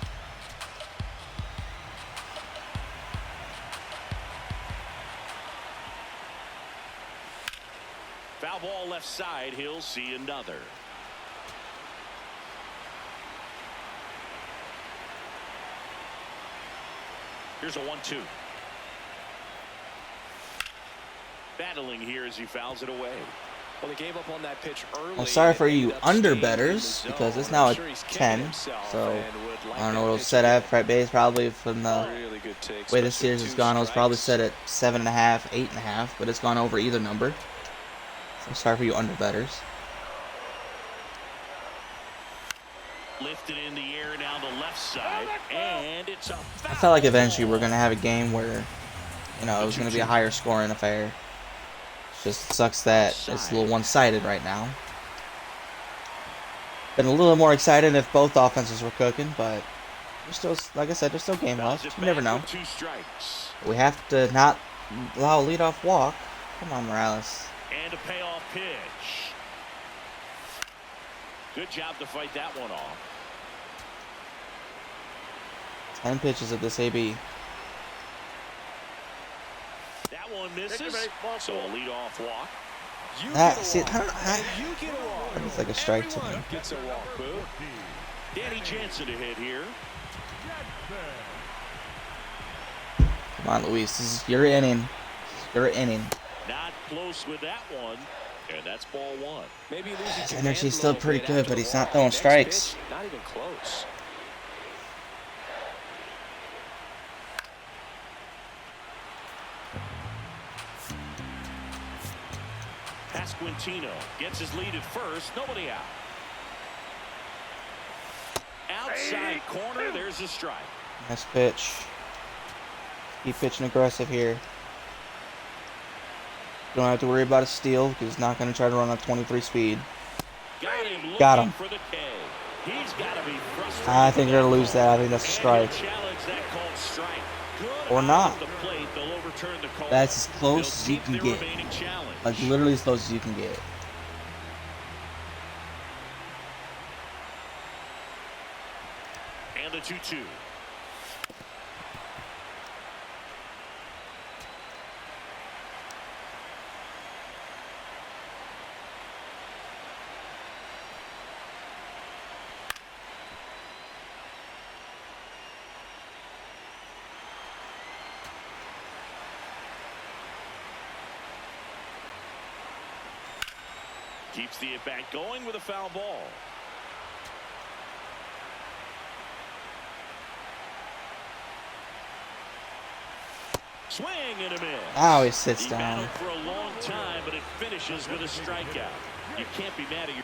Foul ball left side. He'll see another. Here's a 1-2. Battling here as he fouls it away. Well, they gave up on that pitch early. I'm sorry for and you ended up under staying in the betters zone. because it's I'm now at sure he's kicking 10. himself So and would like I don't know that what it was pitch set again. at. Fred Bay's probably from the Really good take, way this especially series has 2 gone. It was probably strikes. set at 7.5, 8.5, but it's gone over either number. So I'm sorry for you under betters. Lifted in the air down the left side, and it's a foul I felt like eventually ball. we're gonna have a game where, you know, it was gonna be a higher scoring affair. Just sucks that it's a little one-sided right now. Been a little more excited if both offenses were cooking, but there's still, like I said, there's still game Fouls left. it You never back know. with 2 strikes. We have to not allow a leadoff walk. Come on, Morales. And a payoff pitch. Good job to fight that one off. 10 pitches of this AB. That one misses. Take your base, ball So a 4. leadoff walk. You That, get a see, I walk, don't know. and you get a walk. That looks like a strike to me. Everyone gets a walk, boo. Danny Jansen to hit here. Come on, Luis. This is your inning. Your inning. Not close with that one. And that's ball 1. Maybe losing His command energy's a still little pretty bit good, after but the he's not walk. throwing Next strikes. pitch, not even close. Pasquantino gets his lead at first. Nobody out. Outside corner. There's a strike. Nice pitch. Keep pitching aggressive here. Don't have to worry about a steal because he's not going to try to run on 23 speed. Got him. For the K. He's got to be frustrated. I think they're going to lose that. I think that's a strike. Or not. That's as close as you can get. Like literally as close as you can get. And the 2-2. Keeps the at-bat going with a foul ball. Swing and a miss. Now he sits down. Battled for a long time, but it finishes with a strikeout. You can't be mad at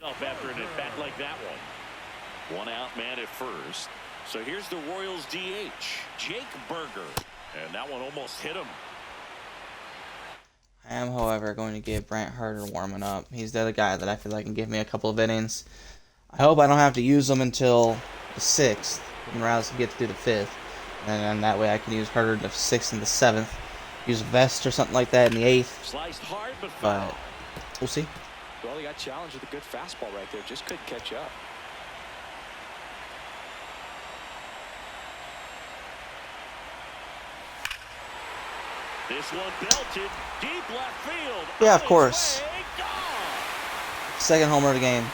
yourself after an at-bat like that one. One out man at first. So here's the Royals DH, Jake Berger. And that one almost hit him. I am, however, going to give Brant Herter warming up. He's the other guy that I feel like can give me a couple of innings. I hope I don't have to use him until the 6th, when Rouse can get through the 5th. And then that way I can use Herter in the 6th and the 7th. Use a Vest or something like that in the 8th. Sliced hard, but we'll see. Well, he got challenged with a good fastball right there. Just couldn't catch up. This one belted deep left field. Yeah, of course. Gone. Second homer of the game.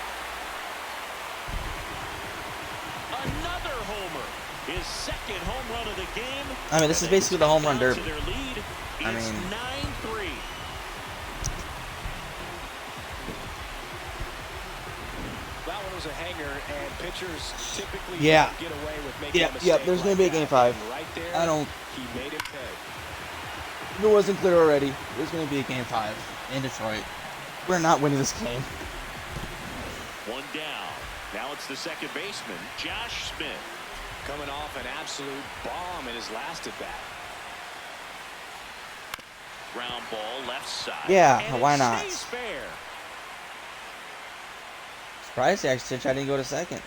Another homer. His second home run of the game. I mean, this is basically the home run derby. I mean, 9-3. That one was a hanger, and pitchers typically yeah. get away with making a mistake. Yeah, there's going to be a game 5. Right there, I don't. He made him pay. If it wasn't clear already, there's going to be a game 5 in Detroit. We're not winning this game. One down. Now it's the second baseman, Josh Smith. Coming off an absolute bomb in his last at bat. Ground ball left side. Yeah, and why it not? stays fair. Surprised actually I didn't go to second.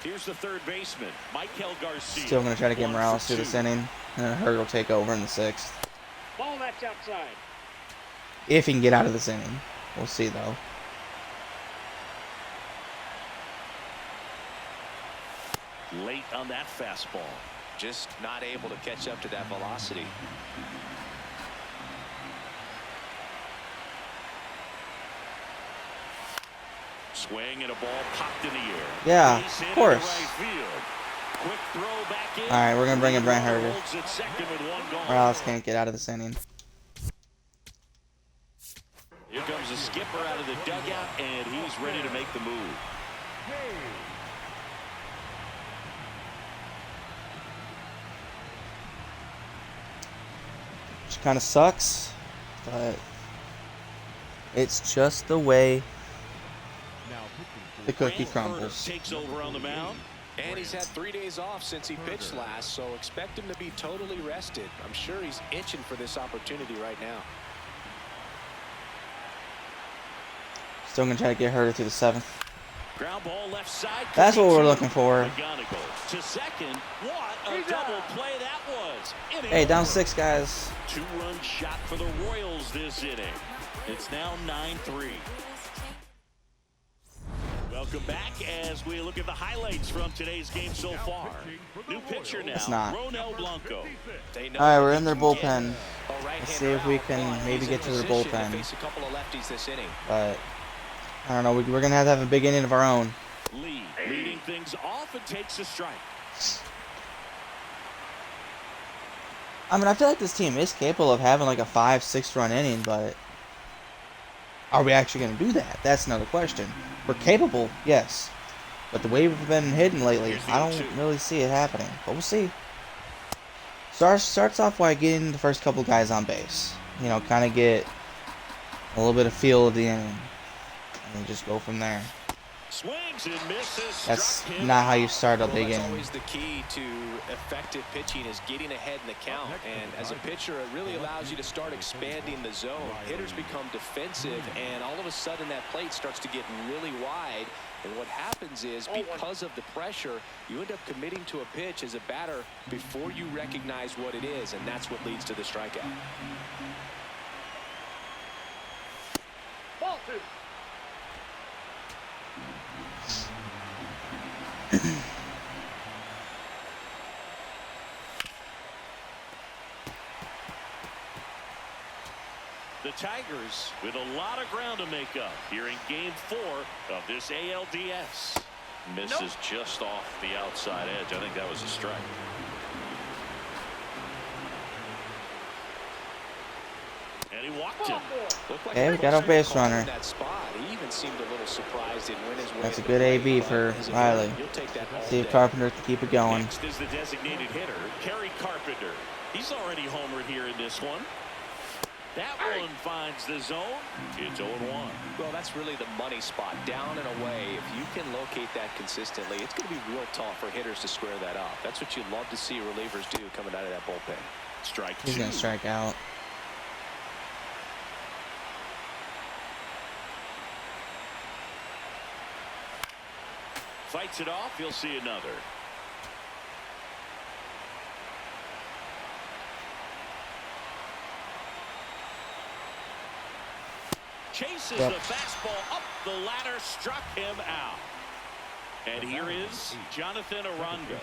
Here's the third baseman, Michael Garcia. Still going to try to get 1 for Morales through 2. this inning. And then Herter will take over in the 6th. Ball that's outside. If he can get out of this inning. We'll see, though. Late on that fastball. Just not able to catch up to that velocity. Swing and a ball popped in the air. Yeah, Base of hit course. into right field. Quick throw back in. All right, we're going to bring in Brant Herter. Holds at second with 1 gone. Morales can't get out of this inning. Here comes the skipper out of the dugout, and he's ready to make the move. Which kind of sucks, but it's just the way the cookie crumbles. Takes over on the mound. And he's had 3 days off since he pitched last, so expect him to be totally rested. I'm sure he's itching for this opportunity right now. Still going to try to get Herter through the 7th. Ground ball left side. That's what we're looking for. To second. What a double play that was. Hey, down 6, guys. 2-run shot for the Royals this inning. It's now 9-3. Welcome back as we look at the highlights from today's game so far. New pitcher now, It's not. Ronel Blanco. All right, we're in their bullpen. Let's see if we can maybe get to their bullpen. But I don't know. We're gonna have to have a big inning of our own. Lee leading things off and takes a strike. I mean, I feel like this team is capable of having like a 5-6 run inning, but are we actually going to do that? That's another question. We're capable, yes. But the way we've been hitting lately, I don't really see it happening. But we'll see. Starts off by getting the first couple guys on base. you know, kind of get a little bit of feel of the inning, and then just go from there. Swings and misses. That's Struck him not how you out. start a Well, big that's inning. always the key to effective pitching is getting ahead in the count. And as a pitcher, it really allows you to start expanding the zone. Hitters become defensive, and all of a sudden that plate starts to get really wide. And what happens is, because of the pressure, you end up committing to a pitch as a batter before you recognize what it is, and that's what leads to the strikeout. Ball 2. The Tigers with a lot of ground to make up here in Game 4 of this ALDS. Misses just off the outside edge. I think that was a strike. And he walked him. Okay, we got our base runner. That spot. He even seemed a little surprised it went his way. That's a good AB for Riley. See if Carpenter can keep it going. Next is the designated hitter, Kerry Carpenter. He's already homered here in this one. That one finds the zone. It's 0-1. Well, that's really the money spot, down and away. If you can locate that consistently, it's going to be real tough for hitters to square that up. That's what you love to see relievers do coming out of that bullpen. Strike 2. He's going to strike out. Fights it off. You'll see another. Chases the fastball up the ladder, struck him out. And here is Jonathan Aranda.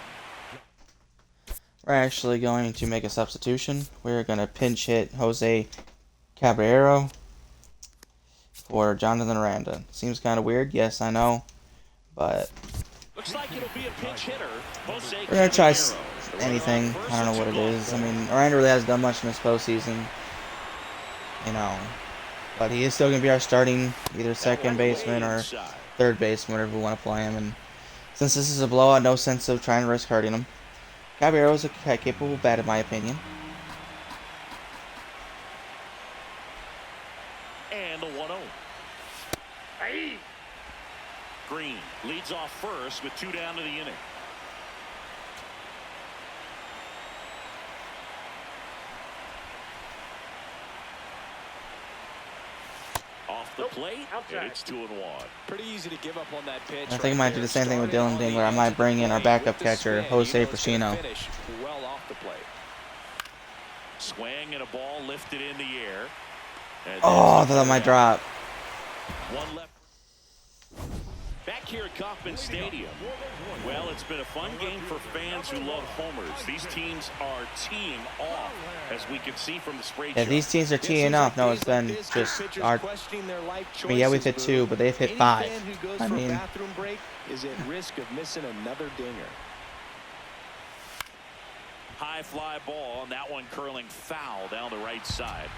We're actually going to make a substitution. We're going to pinch hit Jose Caballero for Jonathan Aranda. Seems kind of weird, yes, I know, but Looks like it'll be a pinch hitter. Jose we're going to try Caballero. anything. I don't know what it is. I mean, Aranda really hasn't done much in this postseason, you know, but he is still going to be our starting either second baseman or third baseman, whatever we want to play him. And since this is a blowout, no sense of trying to risk hurting him. Caballero is a capable bat, in my opinion. And the 1-0. Hey. Green leads off first with 2 down to the inning. Off the plate, and it's 2-1. Pretty easy to give up on that pitch. I think I might do the same thing with Dylan Dingler. I might bring in our backup catcher, Jose Frasino. Well off the plate. Swing and a ball lifted in the air. And Oh, I thought that might drop. One left. Back here at Kauffman Stadium. Well, it's been a fun game for fans who love homers. These teams are teeing off, as we can see from the spray Yeah, chart. these teams are teeing off. No, it's been just our. I mean, yeah, we've hit 2, but they've hit 5. I mean, bathroom break is at risk of missing another dinger. High fly ball, and that one curling foul down the right side.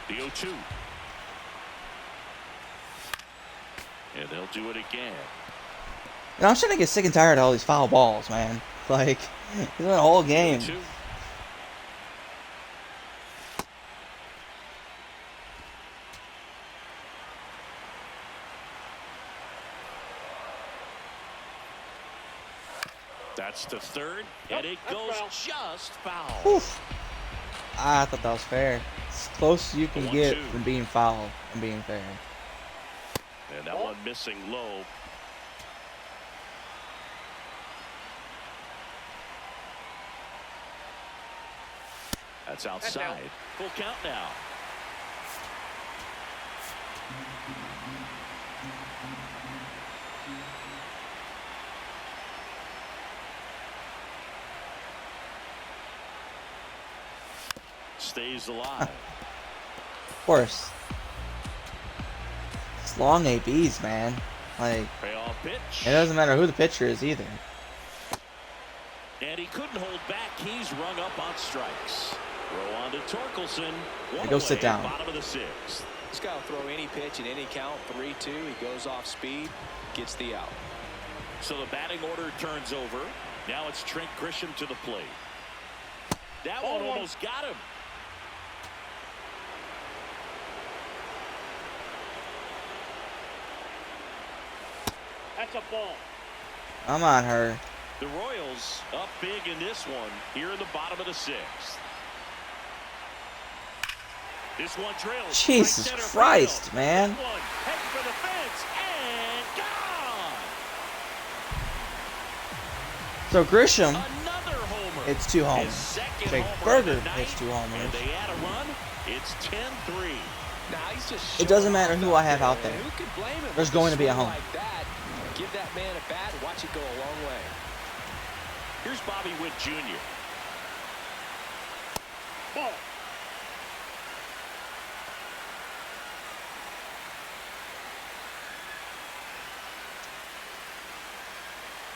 The 0-2. And they'll do it again. you know, I'm starting to get sick and tired of all these foul balls, man. Like, it's been a whole game. 0-2. That's to third, and it goes just foul. Whew. I thought that was fair. It's close as you can get 1-2. from being foul and being fair. And that one missing low. That's outside. Full count now. Stays alive. Of course. It's long ABs, man. Like, Payoff pitch. it doesn't matter who the pitcher is either. And he couldn't hold back. He's rung up on strikes. Throw on to Torkelson. One Go sit away, down. Bottom of the 6th. This guy will throw any pitch in any count. 3-2. He goes off speed, gets the out. So the batting order turns over. Now it's Trent Grisham to the plate. That one almost got him. That's a ball. Come on, her. The Royals up big in this one here in the bottom of the 6th. This one trails. Jesus right Christ, field. man. That one heading for the fence and gone. So Grisham Another homer. hits 2 His homers. second Big homer Burger of the night, hits 2 homers. and they add a run. It's 10-3. Now he's just It doesn't showing matter off who I have out there. there. Who could blame him? There's With going to be a swing home. Like that, give that man a bat and watch it go a long way. Here's Bobby Witt Jr. Ball.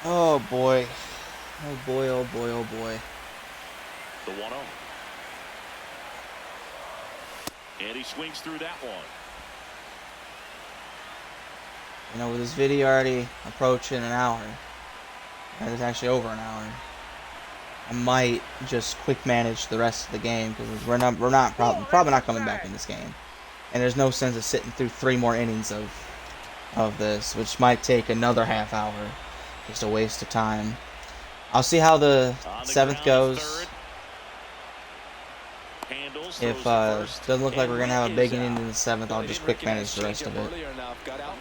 Oh boy. Oh boy, oh boy, oh boy. The 1-0. And he swings through that one. You know, with this video already approaching an hour, and it's actually over an hour, I might just quick manage the rest of the game because probably not coming back in this game, and there's no sense of sitting through 3 more innings of this, which might take another half hour. Just a waste of time. I'll see how the 7th goes. If doesn't look like we're gonna have a big inning in the 7th, I'll just quick manage the rest of it.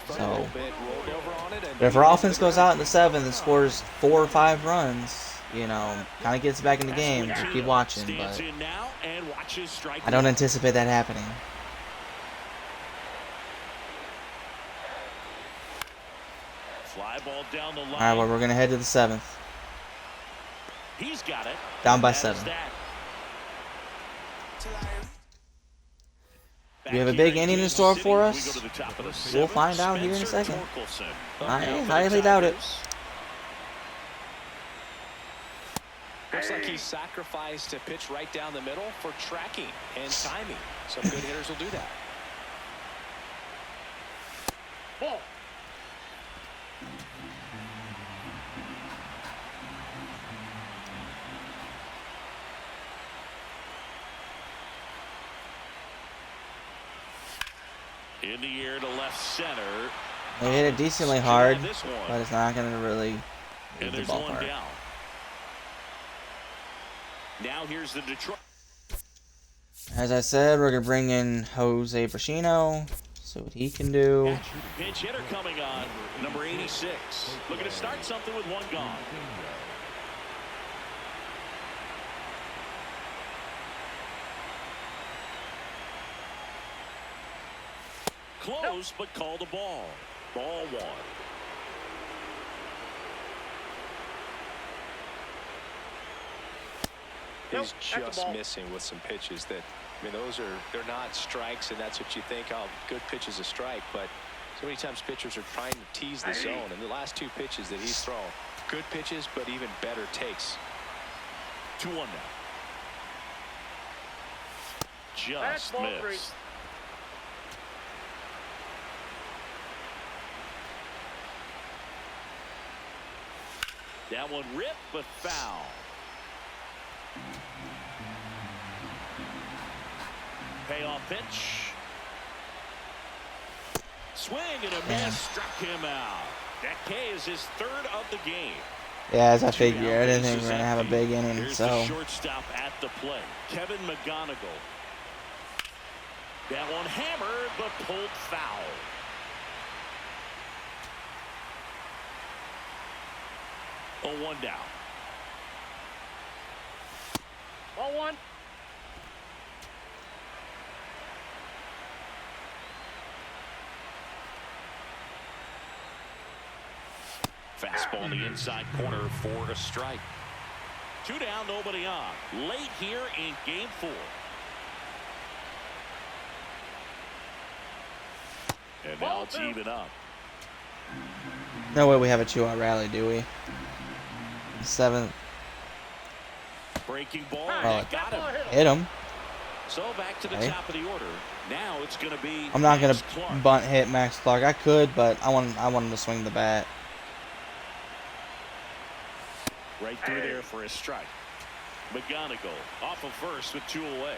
So, but if our offense goes out in the 7th and scores 4 or 5 runs, you know, kind of gets back in the game, we'll keep watching. But I don't anticipate that happening. Fly ball down the line. All right, well, we're gonna head to the 7th. He's got it. Down by 7. Do we have a big inning in store for us? We'll find out here in a second. I highly doubt it. Looks like he sacrificed a pitch right down the middle for tracking and timing. Some good hitters will do that. Ball. In the air to left center. They hit it decently hard, but it's not going to really leave And the there's one ballpark. down. Now here's the Detroit. As I said, we're going to bring in Jose Brashino, see what he can do. Pinch hitter coming on, number 86. Looking to start something with 1 gone. Close, but call the ball. Ball 1. He's That's a just ball. missing with some pitches that, I mean, they're not strikes, and that's what you think, oh, good pitch is a strike, but so many times pitchers are trying to tease the zone, and the last 2 pitches that he's thrown, good pitches, but even better takes. 2-1 now. That's Just ball 3. missed. That one ripped, but foul. Payoff pitch. Swing and a miss, struck him out. That K is his 3rd of the game. Yeah, as I figured, I didn't think we were going to have a big inning, Here's so. the shortstop at the plate, Kevin McGonigal. That one hammered, but pulled foul. Oh, 1 down. Ball 1. Fastball in the inside corner for a strike. 2 down, nobody on. Late here in game 4. And now it's even up. No way we have a 2-out rally, do we? 7th. Breaking ball. Oh, Got him. hit him. So back to the Okay. top of the order. Now it's going to be. I'm not going Max to Clark. bunt hit Max Clark. I could, but I want him to swing the bat. Right through there for a strike. McGonigal off of first with 2 away.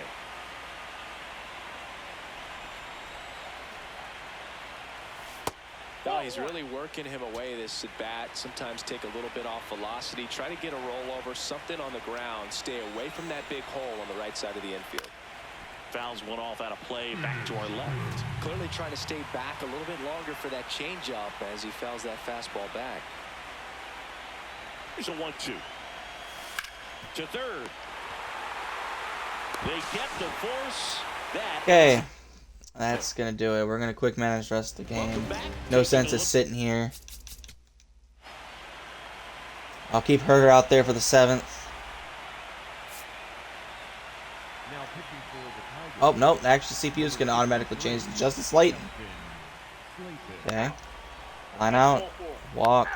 Oh, he's really working him away this at bat. Sometimes take a little bit off velocity. Try to get a rollover, something on the ground. Stay away from that big hole on the right side of the infield. Fouls one off out of play. Back to our left. Clearly trying to stay back a little bit longer for that changeup as he fouls that fastball back. Here's a 1-2. To third. They get the force. That. Okay. That's going to do it. We're going to quick manage the rest of the game. No sense of sitting here. I'll keep Herder out there for the 7th. Now pitching for the Tigers. Oh, no. Actually, CPU is going to automatically change to Justin Slayton. Okay. Line out. Walk.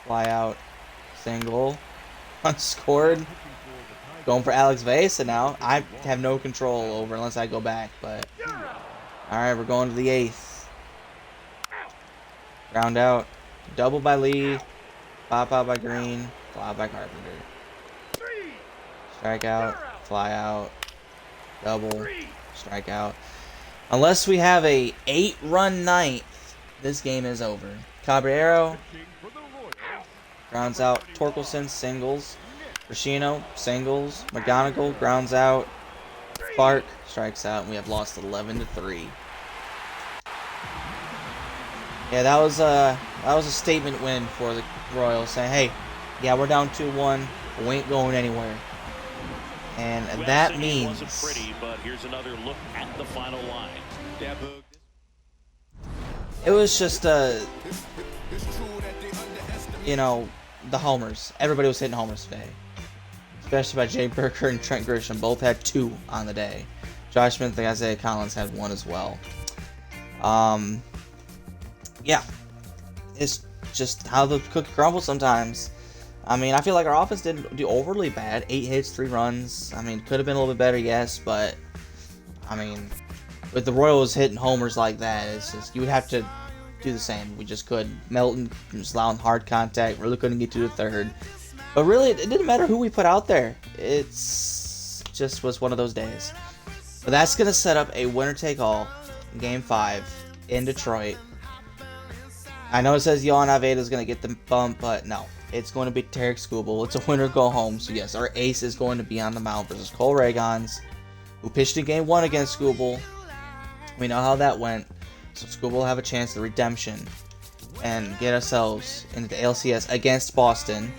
Fly out. Single. Unscored. Going for Alex Vesa now. I have no control over unless I go back, but... Alright, we're going to the 8th. Ground out. Double by Lee. Pop out by Green. Fly out by Carpenter. Strike out. Fly out. Double. Strike out. Unless we have a 8-run ninth, this game is over. Caballero. Grounds out. Torkelson singles. Rashino singles. McGonigal grounds out. Clark strikes out, and we have lost 11-3. Yeah, that was a statement win for the Royals, saying, "Hey, yeah, we're down 2-1, but we ain't going anywhere." And Well, that singing means wasn't pretty, but here's another look at the final line. it was just you know, the homers. Everybody was hitting homers today. Especially by Jay Burker and Trent Grisham. Both had 2 on the day. Josh Smith and Isaiah Collins had 1 as well. Yeah. It's just how the cookie crumbles sometimes. I mean, I feel like our offense didn't do overly bad. 8 hits, 3 runs. I mean, could have been a little bit better, yes, but I mean, with the Royals hitting homers like that, it's just, you would have to do the same. We just couldn't. Melton was allowing hard contact, really couldn't get to the 3rd. But really, it didn't matter who we put out there. It's just was one of those days. But that's going to set up a winner-take-all in Game 5 in Detroit. I know it says Yohan Aveda is going to get the bump, but no. It's going to be Tarek Skubal. It's a winner-go-home. So yes, our ace is going to be on the mound versus Cole Ragans, who pitched in Game 1 against Skubal. We know how that went. So Skubal will have a chance at redemption and get ourselves into the ALCS against Boston,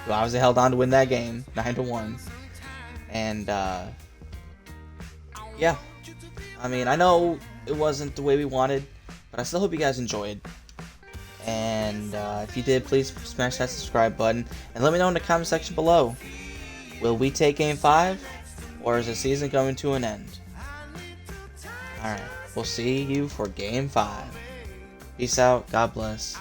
who obviously held on to win that game, 9-1. And, yeah. I mean, I know it wasn't the way we wanted, but I still hope you guys enjoyed. And, if you did, please smash that subscribe button. And let me know in the comment section below. Will we take Game 5? Or is the season coming to an end? Alright, we'll see you for Game 5. Peace out. God bless.